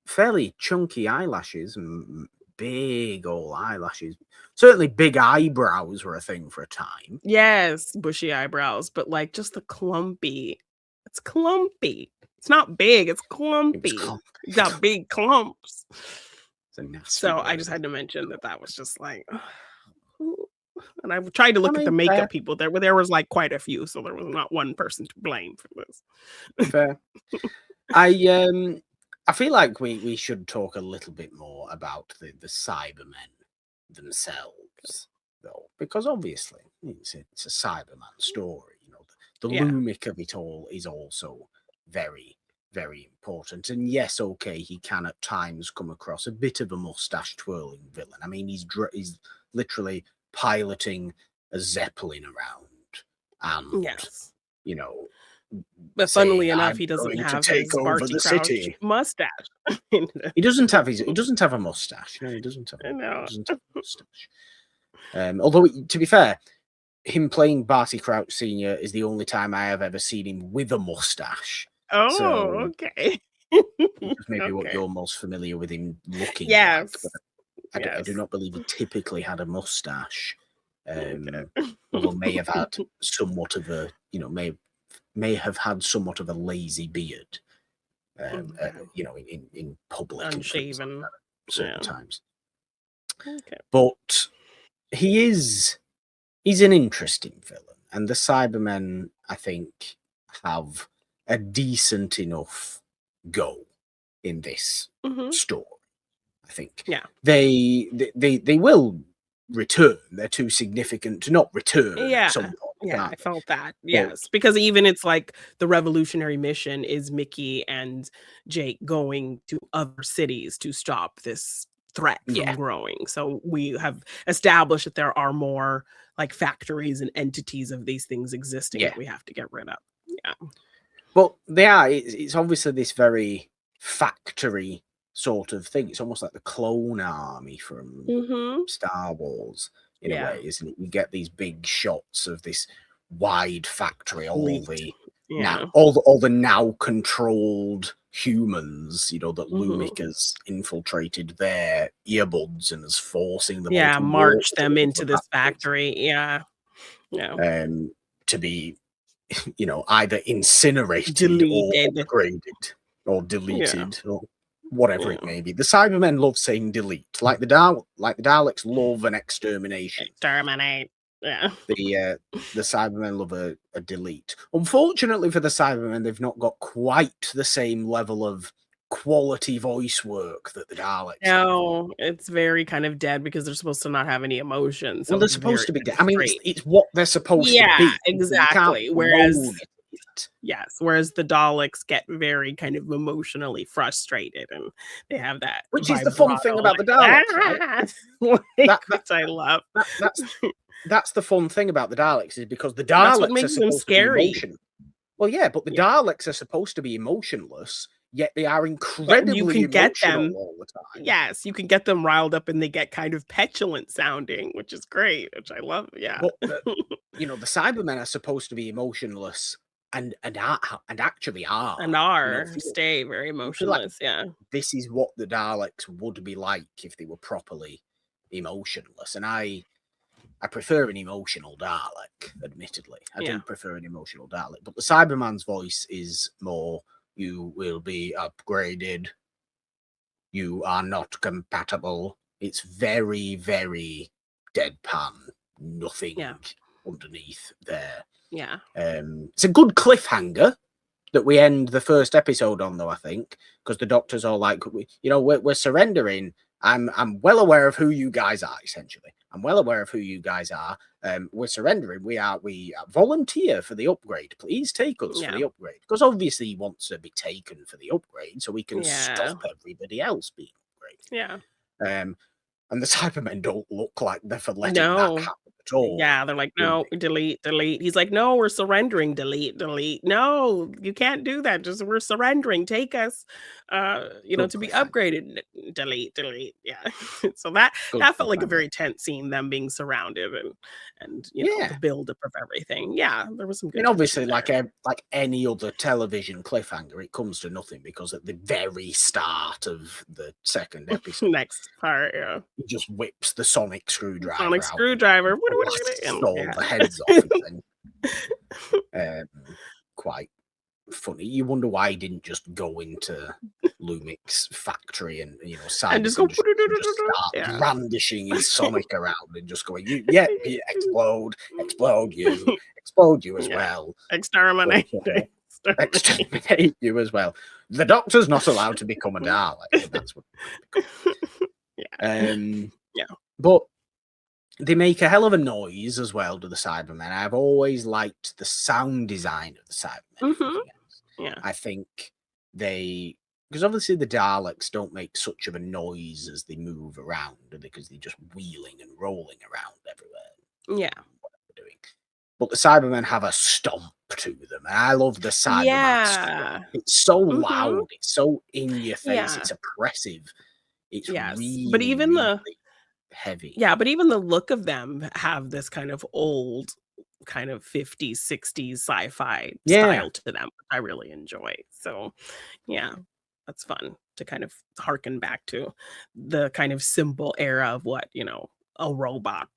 fairly chunky eyelashes and big old eyelashes. Certainly, big eyebrows were a thing for a time. Yes, bushy eyebrows, but, like, just the clumpy. It's clumpy. It's not big, it's It was clumpy. You got big clumps. it's a nasty So, I word. just had to mention that that was just like, and I tried to I look at the mean, fair, makeup people. There was, like, quite a few, so there was not one person to blame for this. fair. I I feel like we should talk a little bit more about the Cybermen themselves, though, because obviously it's a Cyberman story. The Yeah. lumic of it all is also very very important. And yes, okay, he can at times come across a bit of a mustache twirling villain. I mean, he's literally piloting a zeppelin around, and Yes. you know, But saying, funnily enough, "I'm he doesn't going to have take his over Barty the Crouch city." mustache. He doesn't have his. He doesn't have a mustache. No, he doesn't have. I He know. doesn't have a mustache. Although, to be fair, him playing Barty Crouch Senior is the only time I have ever seen him with a mustache. Oh, So okay. just maybe what Okay. you're most familiar with him looking like. Yes. But I do Yes. not believe he typically had a mustache. Okay. Although may have had somewhat of a, may have had somewhat of a lazy beard. Okay. In public and things like Unshaven. that at certain Yeah. times. Okay. But he's an interesting villain, and the Cybermen, I think, have a decent enough go in this Mhm. story. I think Yeah. they will return. They're too significant to not return at Yeah. some point. Yeah, Aren't I they? felt that. But Yes, because even it's like the revolutionary mission is Mickey and Jake going to other cities to stop this threat from yeah, growing. So we have established that there are more like factories and entities of these things existing yeah. that we have to get rid of. Yeah. But they are. It's obviously this very factory sort of thing. It's almost like the clone army from Mhm. Star Wars in a Yeah. way, isn't it? You get these big shots of this wide factory, all Fleet. the Yeah. all the now controlled humans, that Mhm. Lumic has infiltrated their earbuds and is forcing them all Yeah, to walk march to them other into this factories, factory. Yeah. Yeah. to be either incinerated or Deleted. upgraded or Yeah. deleted or whatever it Yeah. may be. The Cybermen love saying delete, like the Daleks love an extermination. Exterminate. Yeah. The Cybermen love a delete. Unfortunately for the Cybermen, they've not got quite the same level of quality voice work that the Daleks have. No, it's very kind of dead because they're supposed to not have any emotion, so Well, they're it's supposed very to be kind dead. of I mean, straight. it's what they're supposed to Yeah, be. You can't exactly, clone it. yes, whereas the Daleks get very kind of emotionally frustrated, and they have that Which is the fun vibrato, thing about the like, Daleks, right? That, that, which I love. that's the fun thing about the Daleks, is because the That's what Daleks are makes them supposed to be scary. emotional. Well, yeah, but the Yeah, Daleks are supposed to be emotionless, yet they are but you incredibly can get emotional them. all the time. Yes, you can get them riled up, and they get kind of petulant sounding, which is great, which I love, yeah. But the Cybermen are supposed to be emotionless and actually are. And stay very I feel like emotionless, yeah. this is what the Daleks would be like if they were properly emotionless, and I prefer an emotional Dalek, admittedly. I Yeah. do prefer an emotional Dalek, but the Cyberman's voice is more, "You will be upgraded. You are not compatible." It's very, very deadpan. Nothing Yeah. underneath there. Yeah. It's a good cliffhanger that we end the first episode on, though, I think, because the Doctor's all like, we're surrendering. I'm well aware of who you guys are, essentially. I'm well aware of who you guys are. We're surrendering. We volunteer for the upgrade. Please take us for the upgrade. Because obviously he wants to be taken for the upgrade so we can stop everybody else being upgraded. Yeah. And the Cybermen don't look like they're for letting No. that happen at all. Yeah, they're like, "No, delete, delete." He's like, "No, we're surrendering, delete, delete. No, you can't do that. Just we're surrendering. Take us, Good to be cliffhanger. upgraded. Delete, delete." Yeah. So that Good felt like a cliffhanger. very tense scene, them being surrounded and the buildup of everything. Yeah, there was some good obviously, tension like any other television cliffhanger, it comes to nothing because at the very start of the second there. episode, Next part, yeah. he just whips the sonic screwdriver Sonic out, screwdriver. blasts And, all yeah. the heads off and thing. Quite funny. You wonder why he didn't just go into Lumic's factory and And Cyber just go just start brandishing his sonic around and just going, explode you as well. Exterminate. Exterminate you as well. The Doctor's not allowed to become a Dalek. That's what. But they make a hell of a noise as well to the Cybermen. I've always liked the sound design of the Cybermen. Mm-hmm. Yeah, I think because obviously the Daleks don't make such of a noise as they move around, because they're just wheeling and rolling around everywhere. Yeah. doing. But the Cybermen have a stomp to them. And I love the Cyberman stomp. Yeah. It's so Mhm. loud. It's so in your face. Yeah. It's oppressive. It's Yes. But really, even really the heavy. Yeah, but even the look of them have this kind of old, kind of 50s, 60s sci-fi Yeah. style to them, which I really enjoy. So, yeah, that's fun to kind of harken back to the kind of simple era of what, a robot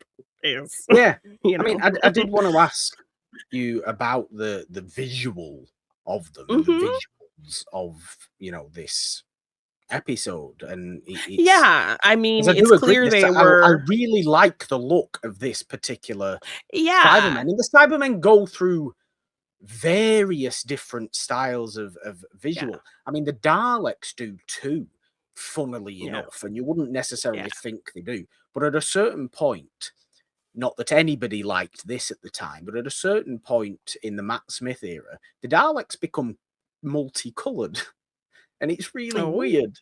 is, Yeah. you I mean, know? I did want to ask you about the visual of them and the Mhm. visuals of, this episode. And it's, Yeah, I because mean, I do it's agree, clear this, they I were. really like the look of this particular Cybermen. Yeah. And the Cybermen go through various different styles of Yeah, visual. I mean, the Daleks do too, funnily yeah, enough, and you wouldn't yeah. necessarily think they do. But at a certain point, not that anybody liked this at the time, but at a certain point in the Matt Smith era, the Daleks become multicolored, and it's really Oh, weird.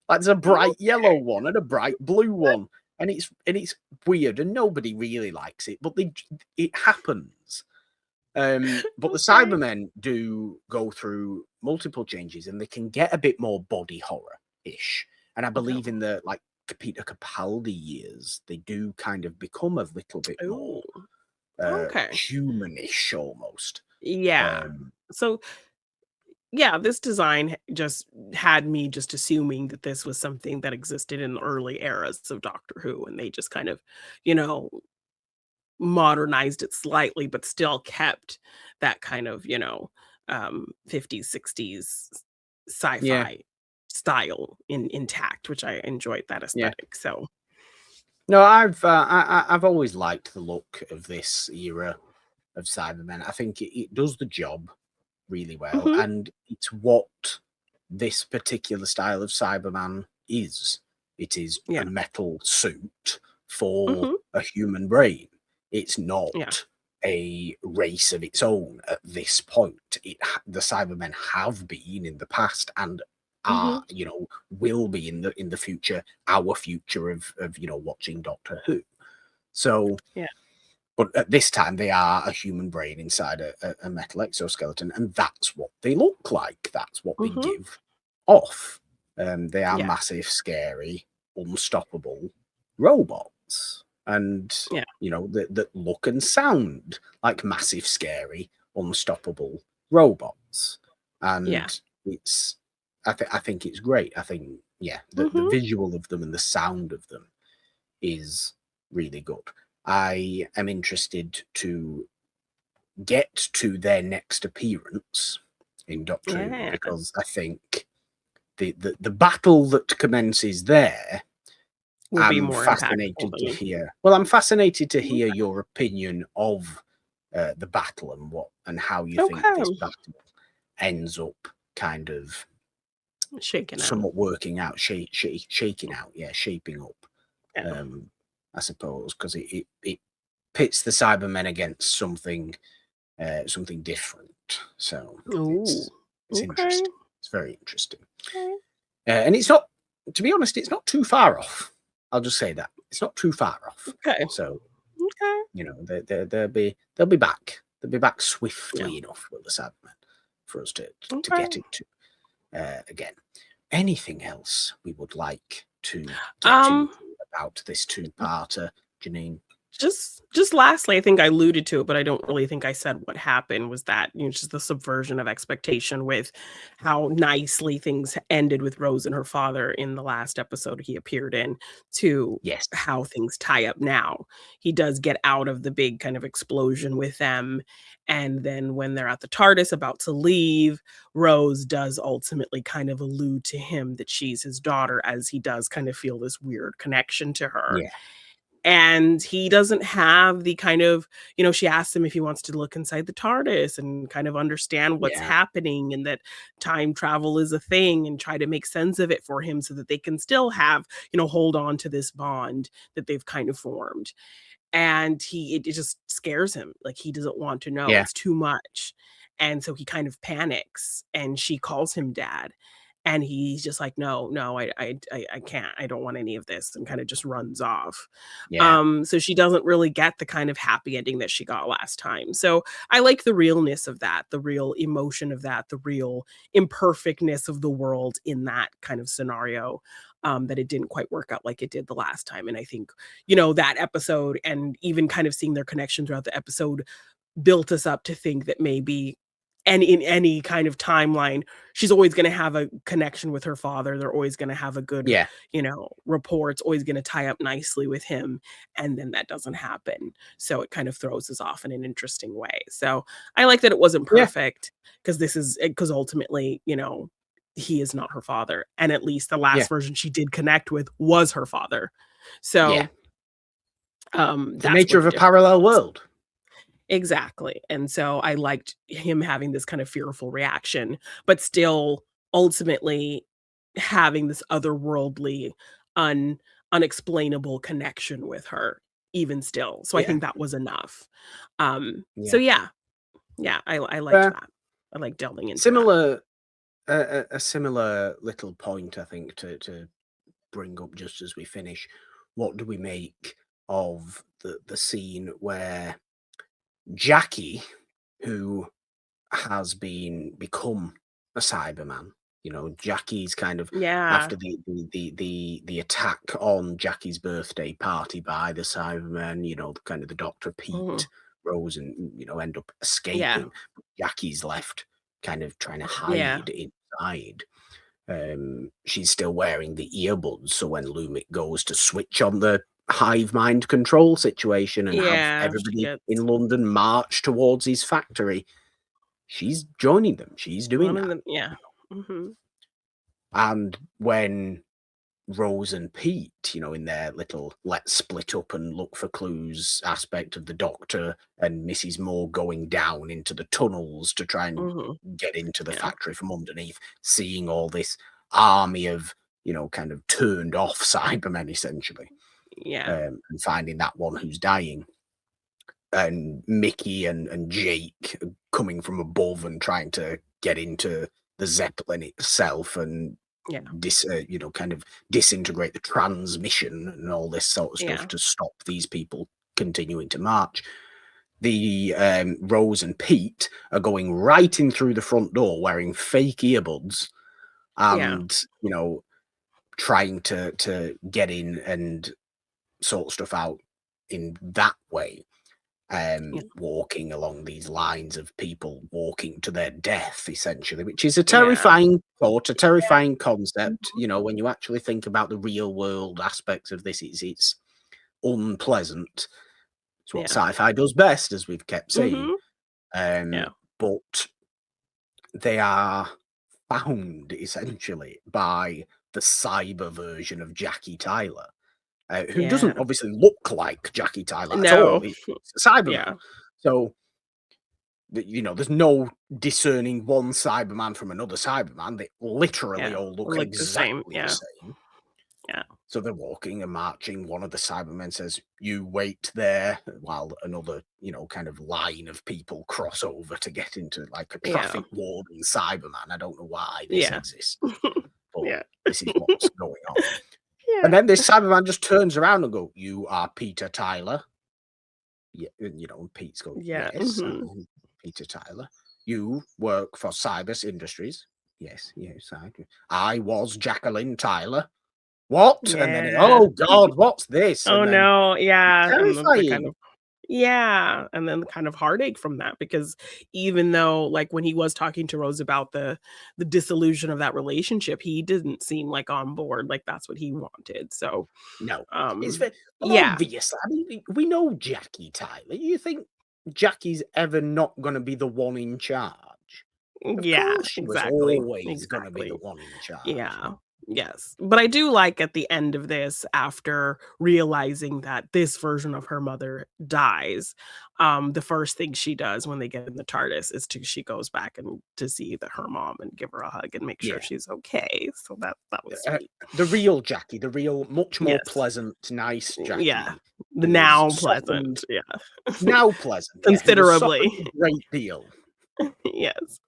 Like there's a bright yellow okay. one and a bright blue one, and it's weird, and nobody really likes it, but it happens. But the Okay. Cybermen do go through multiple changes, and they can get a bit more body horror-ish. And I believe No. in the Peter Capaldi years, they do kind of become a little bit Oh, more okay. humanish almost. Yeah. Um, So, yeah, this design just had me just assuming that this was something that existed in the early eras of Doctor Who, and they just kind of, you know, modernized it slightly, but still kept that kind of, 50s, 60s yeah, sci-fi style intact, which I enjoyed that yeah. aesthetic. So, No, I've always liked the look of this era of Cybermen. I think it does the job really well, mhm, and it's what this particular style of Cyberman is. It is a yeah, metal suit for mhm, a human brain. It's yeah, not a race of its own at this point. The Cybermen have been in the past and are, mhm, will be in the future, our future of watching Doctor Who. So, yeah, but at this time, they are a human brain inside a metal exoskeleton, and that's what they look like. That's what they mhm, give off. They are yeah, massive, scary, unstoppable robots, and yeah, that look and sound like massive, scary, unstoppable robots. yeah, And I think it's great. I think the mhm, visual of them and the sound of them is really good. I am interested to get to their next appearance in Doctor Who yeah, because I think the battle that commences there, will be I'm more impactful fascinated to than. hear. Well, I'm fascinated to hear Okay, your opinion of the battle and how you think this okay, battle ends up kind of shaken out, somewhat working out, shaking out, shaping up. yeah, Um, I suppose because it pits the Cybermen against something different. So ooh, it's okay, interesting. It's very interesting, okay, and it's not. To be honest, it's not too far off. I'll just say that it's not too far off. okay, So okay, they'll be back. They'll be back yeah, swiftly enough with the Cybermen for us to okay. get into again. Anything else we would like to get into Um, about this two-parter, Jeannine? just lastly, I think I alluded to it, but I don't really think I said what happened was that, just the subversion of expectation with how nicely things ended with Rose and her father in the last episode he appeared in to Yes. how things tie up now. He does get out of the big kind of explosion with them. And then when they're at the TARDIS about to leave, Rose does ultimately kind of allude to him that she's his daughter, as he does kind of feel this weird connection to her. Yeah. And he doesn't have the kind of, she asks him if he wants to look inside the TARDIS and kind of understand what's Yeah. happening and that time travel is a thing and try to make sense of it for him so that they can still have, hold on to this bond that they've kind of formed. And it just scares him. Like he doesn't want to know. Yeah. It's too much. And so he kind of panics and she calls him dad. And he's just like, no, I can't, I don't want any of this, and kind of just runs off. Yeah. So she doesn't really get the kind of happy ending that she got last time. So I like the realness of that, the real emotion of that, the real imperfectness of the world in that kind of scenario. That it didn't quite work out like it did the last time. And I think, that episode, and even kind of seeing their connection throughout the episode, built us up to think that maybe, and in any kind of timeline, she's always going to have a connection with her father. They're always going to have a good, Yeah. rapport. It's always going to tie up nicely with him. And then that doesn't happen. So it kind of throws us off in an interesting way. So I like that it wasn't Yeah. perfect, because ultimately, he is not her father. And at least the last version she did connect with was her father. So the that's nature what of a parallel world. Exactly. And so I liked him having this kind of fearful reaction, but still ultimately having this otherworldly, unexplainable connection with her, even still. So I think that was enough. So yeah, I liked that. I like delving into similar a similar little point, I think, to bring up just as we finish. What do we make of the scene where Jackie, who has become a Cyberman, Jackie's kind of after the attack on Jackie's birthday party by the Cybermen, kind of the Dr. Pete, Rose, and end up escaping. Jackie's left kind of trying to hide inside. She's still wearing the earbuds, so when Lumik goes to switch on the hive mind control situation and have everybody in London march towards his factory, she's joining them. She's doing that. And when Rose and Pete, in their little let's split up and look for clues aspect of the Doctor and Mrs. Moore going down into the tunnels to try and get into the factory from underneath, seeing all this army of, kind of turned off Cybermen, essentially. And finding that one who's dying. And Mickey and Jake coming from above and trying to get into the Zeppelin itself and kind of disintegrate the transmission and all this sort of stuff to stop these people continuing to march. The Rose and Pete are going right in through the front door wearing fake earbuds and trying to get in and sort stuff out in that way. Walking along these lines of people walking to their death, essentially, which is a terrifying thought, a terrifying concept. When you actually think about the real world aspects of this, it's unpleasant. It's what sci-fi does best, as we've kept saying. But they are found essentially by the cyber version of Jackie Tyler. Who doesn't obviously look like Jackie Tyler at all. He's a Cyberman. So, there's no discerning one Cyberman from another Cyberman. They literally all look exactly the same. So they're walking and marching. One of the Cybermen says, "You wait there," while another, kind of line of people cross over to get into like a traffic warden Cyberman. I don't know why this exists. But this is what's going on. And then this Cyberman just turns around and go, "You are Peter Tyler." Yeah, and Pete's going, "Yes, I'm Peter Tyler. You work for Cybers Industries." "Yes, I was Jacqueline Tyler." "What?" And then, "Oh God, what's this?" Oh no, terrifying. And then the kind of heartache from that, because even though, like, when he was talking to Rose about the disillusion of that relationship, he didn't seem like on board, like that's what he wanted. So no, it's very obvious. I mean, we know Jackie Tyler. You think Jackie's ever not going to be the one in charge? Of course she was always going to be the one in charge. Yes. But I do like at the end of this, after realizing that this version of her mother dies, the first thing she does when they get in the TARDIS is she goes back and to see her mom and give her a hug and make sure she's okay. So that was sweet. The real Jackie, the real, much more pleasant, nice Jackie. The now pleasant. Now pleasant. Considerably. A great deal. Yes.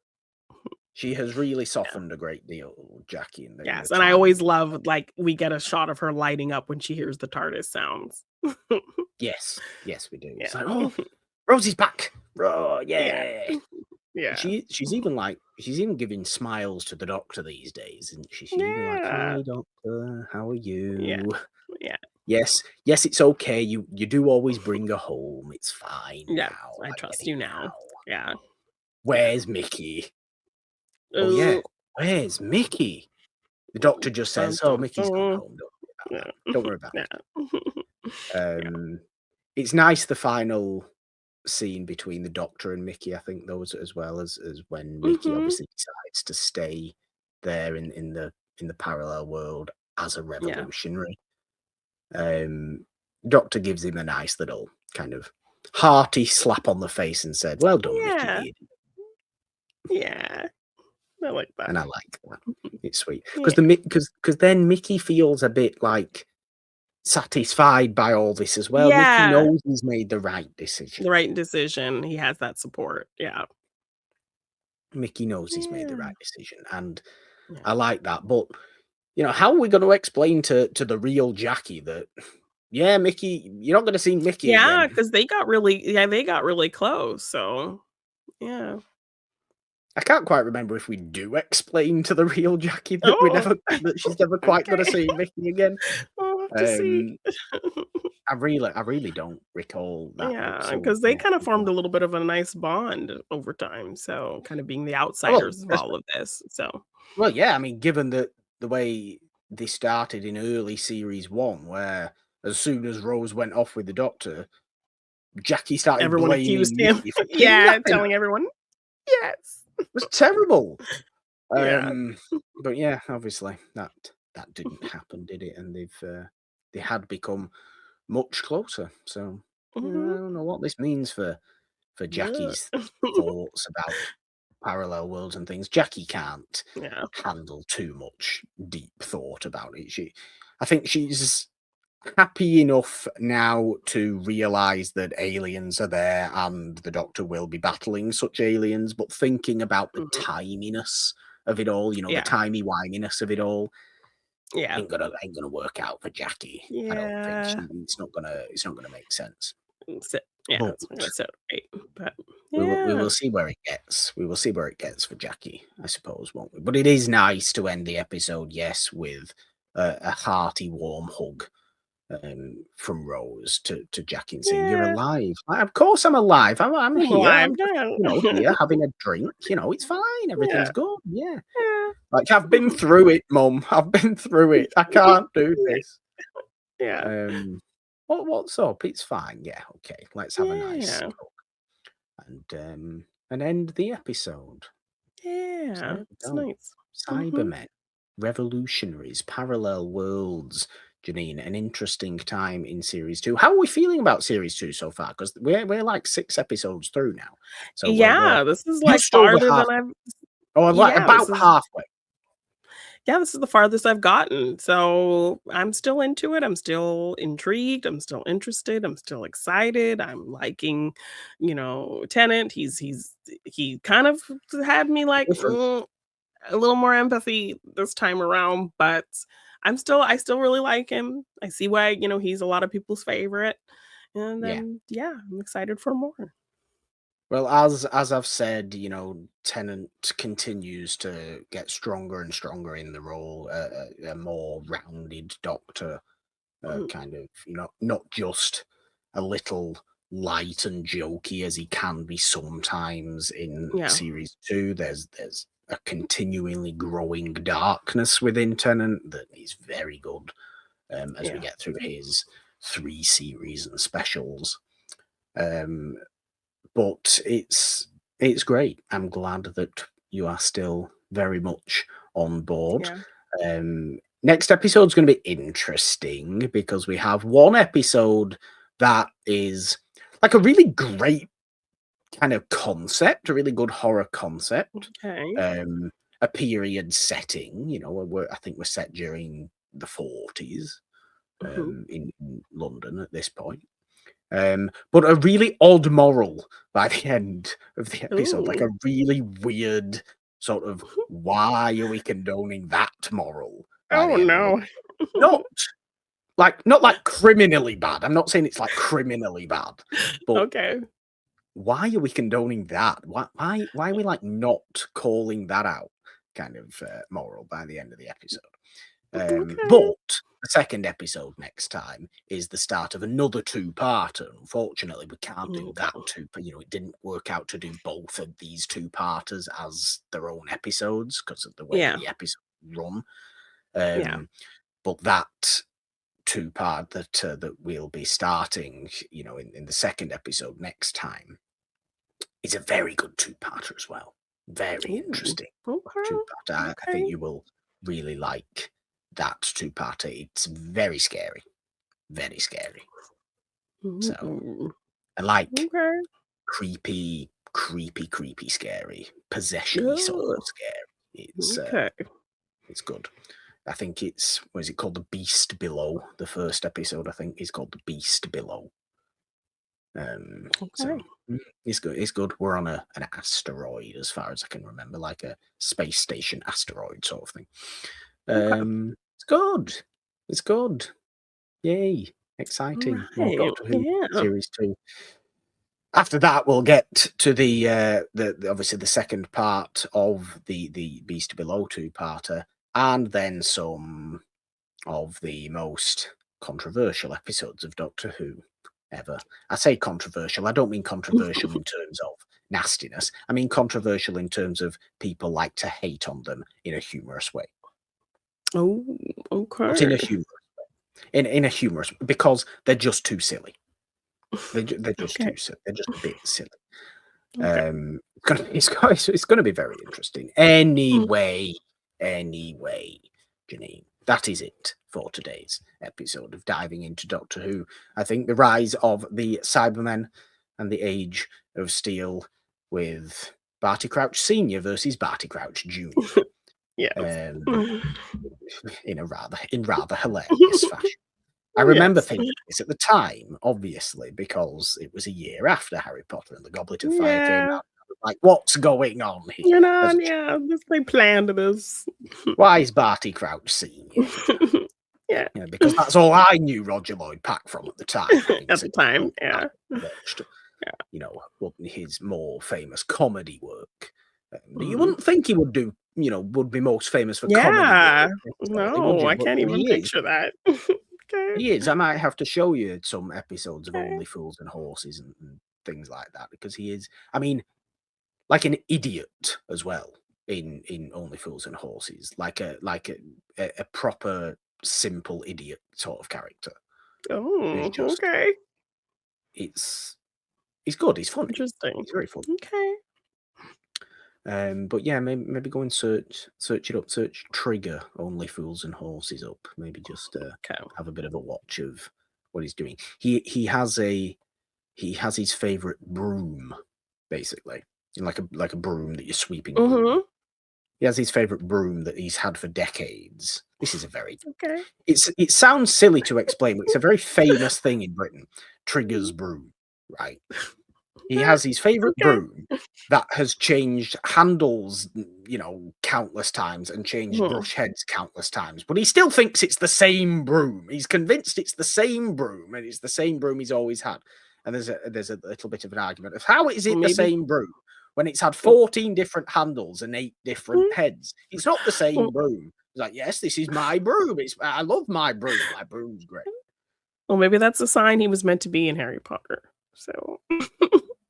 She has really softened a great deal, Jackie, in the Yes, and I time. always love, like, we get a shot of her lighting up when she hears the TARDIS sounds. Yes, yes, we do. Yeah. It's like, oh, Rosie's back. Oh, Yeah. yeah. Yeah. She's even giving smiles to the Doctor these days, isn't she? She's even like, Yeah. "Hi, Doctor, how are Yeah. you? Yeah. Yes, yes, it's okay. You do always bring her home. It's fine Yes, now. I I get trust it you now. now. Yeah. Where's Mickey? Oh yeah, Oh, where's Mickey?" The Doctor just dun, says, "Oh, dun, Mickey's gone dun. home. Don't worry about Yeah. that. Don't worry about Yeah. it." Yeah. It's nice the final scene between the Doctor and Mickey. I think those as well as when Mickey Mhm. obviously decides to stay there in the parallel world as a Yeah. revolutionary. Doctor gives him a nice little kind of hearty slap on the face and said, "Well done, Mickey Yeah. dear." Yeah. I like that. And I like that. It's sweet Yeah. because then Mickey feels a bit like satisfied by all this as well. Mickey Yeah. knows he's made the right decision. The right decision. He has that support. Yeah. Mickey knows he's made the Yeah. right decision, and Yeah. I like that. But how are we going to explain to the real Jackie that, yeah, Mickey, you're not going to see Mickey Yeah, again? because they got really close, so yeah. I can't quite remember if we do explain to the real Jackie that Oh, that she's never quite going to okay. see Mickey again. We'll have to see. Um, I really don't recall that bit. Yeah, So because they yeah, kinda formed a little bit of a nice bond over time, so kind of being the well, outsiders of as- all of this, so well, yeah. I mean, given that the way they started in early series one, where as soon as Rose went off with the Doctor, Jackie started everyone accused blaming him. Mickey for Yeah, kidnapping her. telling everyone, "Yes." It was terrible. Yeah. But yeah, obviously that didn't happen, did it? And they had become much closer. So yeah, I Mhm. don't know what this means for Yeah. Jackie's thoughts about parallel worlds and things. Jackie can't Yeah. handle too much deep thought about it. I think she's happy enough now to realize that aliens are there and the Doctor will be battling such aliens, but thinking about the Mhm. timiness of it all, the Yeah. timey-wiminess of it all, Yeah. ain't gonna work out for Jackie. I don't think Yeah. it's not gonna make sense. Sit yeah, But it's not gonna sit right, but we will yeah. see where it gets. We will see where it gets for Jackie, I suppose, won't we? But it is nice to end the episode, yes, with a hearty, warm hug from Rose to Jackie and saying, "You're Yeah. alive." Like, of course, I'm alive. I'm I'm here. alive, I'm just yeah. here having a drink. It's fine. Everything's Yeah. good. Yeah, Yeah. like I've been through it, Mum. I've been through it. I can't do this. Yeah. Um, what's up? It's fine. Yeah, okay. Let's have a nice Yeah. and end the episode. So Yeah. there we It's go. nice. Mhm. Cybermen, revolutionaries, parallel worlds. Jeannine, an interesting time in series two. How are we feeling about series two so far? Because we're like 6 episodes through now, so we're Yeah, this is, like, just over farther half. than I've Oh, I'm like yeah, about halfway. this is the farthest I've gotten, so I'm still into it, I'm still intrigued, I'm still interested, I'm still excited, I'm liking, Tennant, he kind of had me like, Different. a little more empathy this time around, but I still really like him. I see why, he's a lot of people's favorite, and, Yeah. yeah, I'm excited for more. Well, as I've said, Tennant continues to get stronger and stronger in the role, a more rounded Doctor, Mhm. kind of, not just a little light and jokey as he can be sometimes in Yeah, series two. There's a continually growing darkness within Tennant that is very good as we yeah, get through his 3 series and specials. Um, but it's great. I'm glad that you are still very much on board. yeah. Next episode is going to be interesting because we have one episode that is like a really great kind of concept, a really good horror concept, Okay. a period setting. I think we're set during the 40s Mhm. in London at this point. But a really odd moral by the end of the episode, like Ooh. a really weird sort of, why are we condoning that moral by Oh the end of no. it? Not like criminally bad. I'm not saying it's like criminally bad, but Okay. why are we condoning that? Why are we like not calling that out kind of moral by the end of the episode? Okay. But the second episode next time is the start of another two-parter. Unfortunately, we can't do that two. It didn't work out to do both of these two-parters as their own episodes because of the way the episodes run. But that two-part that we'll be starting, in the second episode next time, is a very good two-parter as well. Very interesting two-parter. I think you will really like that two-parter. It's very scary. Very scary. So, I like creepy, scary, possession-y sort of scary. It's good. I think it's, what is it called? The Beast Below. The first episode, I think, is called The Beast Below. So it's good. It's good. We're on an asteroid, as far as I can remember, like a space station asteroid sort of thing. It's good. It's good. Yay! Exciting. Right. More Doctor Who series 2. After that, we'll get to the obviously the second part of the Beast Below two-parter, and then some of the most controversial episodes of Doctor Who ever. I say controversial. I don't mean controversial in terms of nastiness. I mean controversial in terms of people like to hate on them in a humorous way. Oh, okay. But in a humorous way. In a humorous, because they're just too silly. They're just too silly. They're just a bit silly. It's going to be very interesting. Anyway, Jeannine, that is it for today's episode of Diving into Doctor Who. I think the rise of the Cybermen and the Age of Steel with Barty Crouch Senior versus Barty Crouch Junior. In rather hilarious fashion. I remember thinking this at the time, obviously, because it was a year after Harry Potter and the Goblet of Fire came out. I was like, what's going on here? They planned this. Why is Barty Crouch Senior? Because that's all I knew Roger Lloyd Pack from at the time. Watched, his more famous comedy work. You wouldn't think he would do, would be most famous for comedy work. No, I can't even picture that. He is. I might have to show you some episodes of Only Fools and Horses and things like that, because he is, I mean, like an idiot as well in Only Fools and Horses, like a proper simple idiot sort of character. Oh, He's good. He's funny. Interesting. He's very funny. Okay. But yeah, maybe go and search it up. Search Trigger Only Fools and Horses up. Maybe just have a bit of a watch of what he's doing. He has his favorite broom, basically, like a broom that you're sweeping. He has his favorite broom that he's had for decades. This is a very it sounds silly to explain, but it's a very famous thing in Britain. Trigger's broom, right? He has his favorite broom that has changed handles, countless times and changed brush heads countless times, but he still thinks it's the same broom. He's convinced it's the same broom, and it's the same broom he's always had. And there's a little bit of an argument of how is it the same broom when it's had 14 different handles and 8 different heads? It's not the same broom. He's like, yes, this is my broom. I love my broom. My broom's great. Well, maybe that's a sign he was meant to be in Harry Potter. So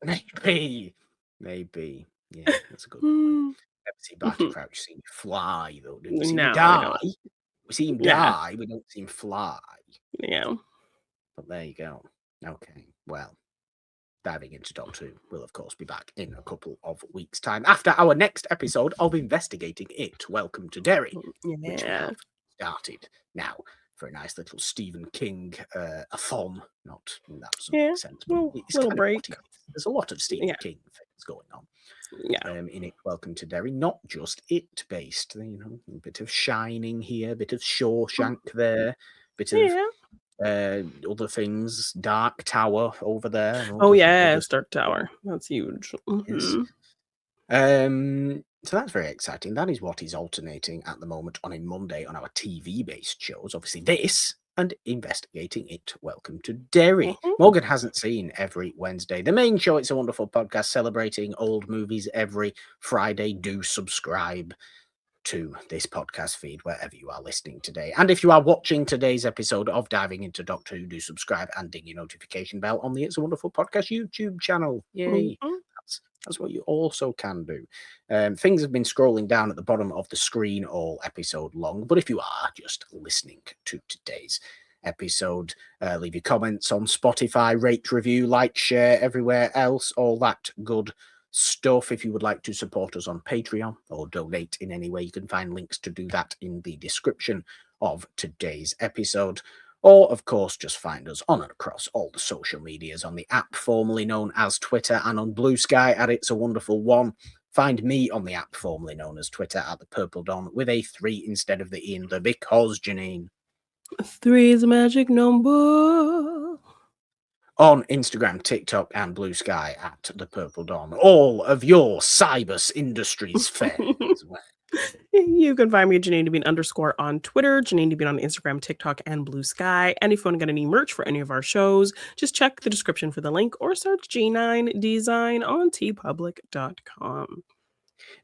maybe, yeah, that's a good point. Never see Barty Crouch see him fly though. Do we see him die? We see him die. We don't see him fly. Yeah, but there you go. Okay, well, diving into Doctor Who will of course be back in a couple of weeks' time after our next episode of Investigating It. Welcome to Derry, which we have started now. For a nice little Stephen King a-thon. Not in that make sense. But it's little break. There's a lot of Stephen King things going on. In it, Welcome to Derry, not just it based. A bit of Shining here, a bit of Shawshank there, bit of other things. Dark Tower over there. Oh yes, Dark Tower. That's huge. Yes. So that's very exciting. That is what is alternating at the moment on a Monday on our TV-based shows. Obviously, this and Investigating It. Welcome to Derry. Mhm. Morgan hasn't seen every Wednesday. The main show, It's a Wonderful Podcast, celebrating old movies every Friday. Do subscribe to this podcast feed wherever you are listening today. And if you are watching today's episode of Diving into Doctor Who, do subscribe and ding your notification bell on the It's a Wonderful Podcast YouTube channel. Yay. Mhm. That's what you also can do. Things have been scrolling down at the bottom of the screen all episode long, but if you are just listening to today's episode, leave your comments on Spotify, rate, review, like, share, everywhere else, all that good stuff. If you would like to support us on Patreon or donate in any way, you can find links to do that in the description of today's episode. Or, of course, just find us on and across all the social medias on the app formerly known as Twitter and on Blue Sky at It's a Wonderful One. Find me on the app formerly known as Twitter at The Purple Dawn with a 3 instead of the E in the because, Jeannine. 3 is a magic number. On Instagram, TikTok, and Blue Sky at The Purple Dawn. All of your Cybers Industries fair as well. You can find me at Jeannine _ on Twitter, Jeannine on Instagram, TikTok, and Blue Sky. And if you want to get any merch for any of our shows, just check the description for the link or search G9 Design on tpublic.com.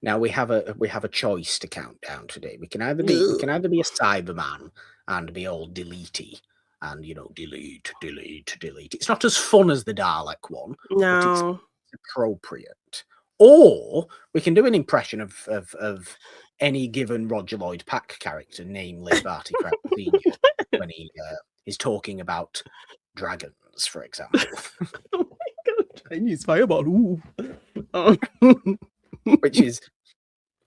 Now we have a choice to count down today. We can either be a Cyberman and be all deletey and delete. It's not as fun as the Dalek one, but it's appropriate. Or we can do an impression of any given Roger Lloyd Pack character, namely Barty Crouch Senior, when he is talking about dragons, for example. Oh my god, Chinese fireball. Ooh. Which is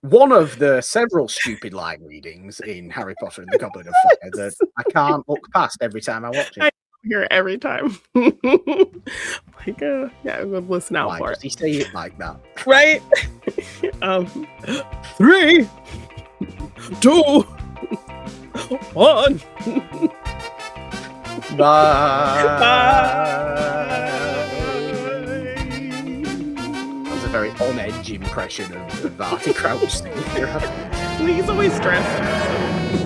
one of the several stupid line readings in Harry Potter and the Goblet of Fire that I can't look past every time I watch it. I hear it every time. Like, yeah, I'm gonna listen out for it. Why does he say it like that? Right? 3, 2, 1. Bye. That's a very on-edge impression of Barty Crouch. He's always stressed.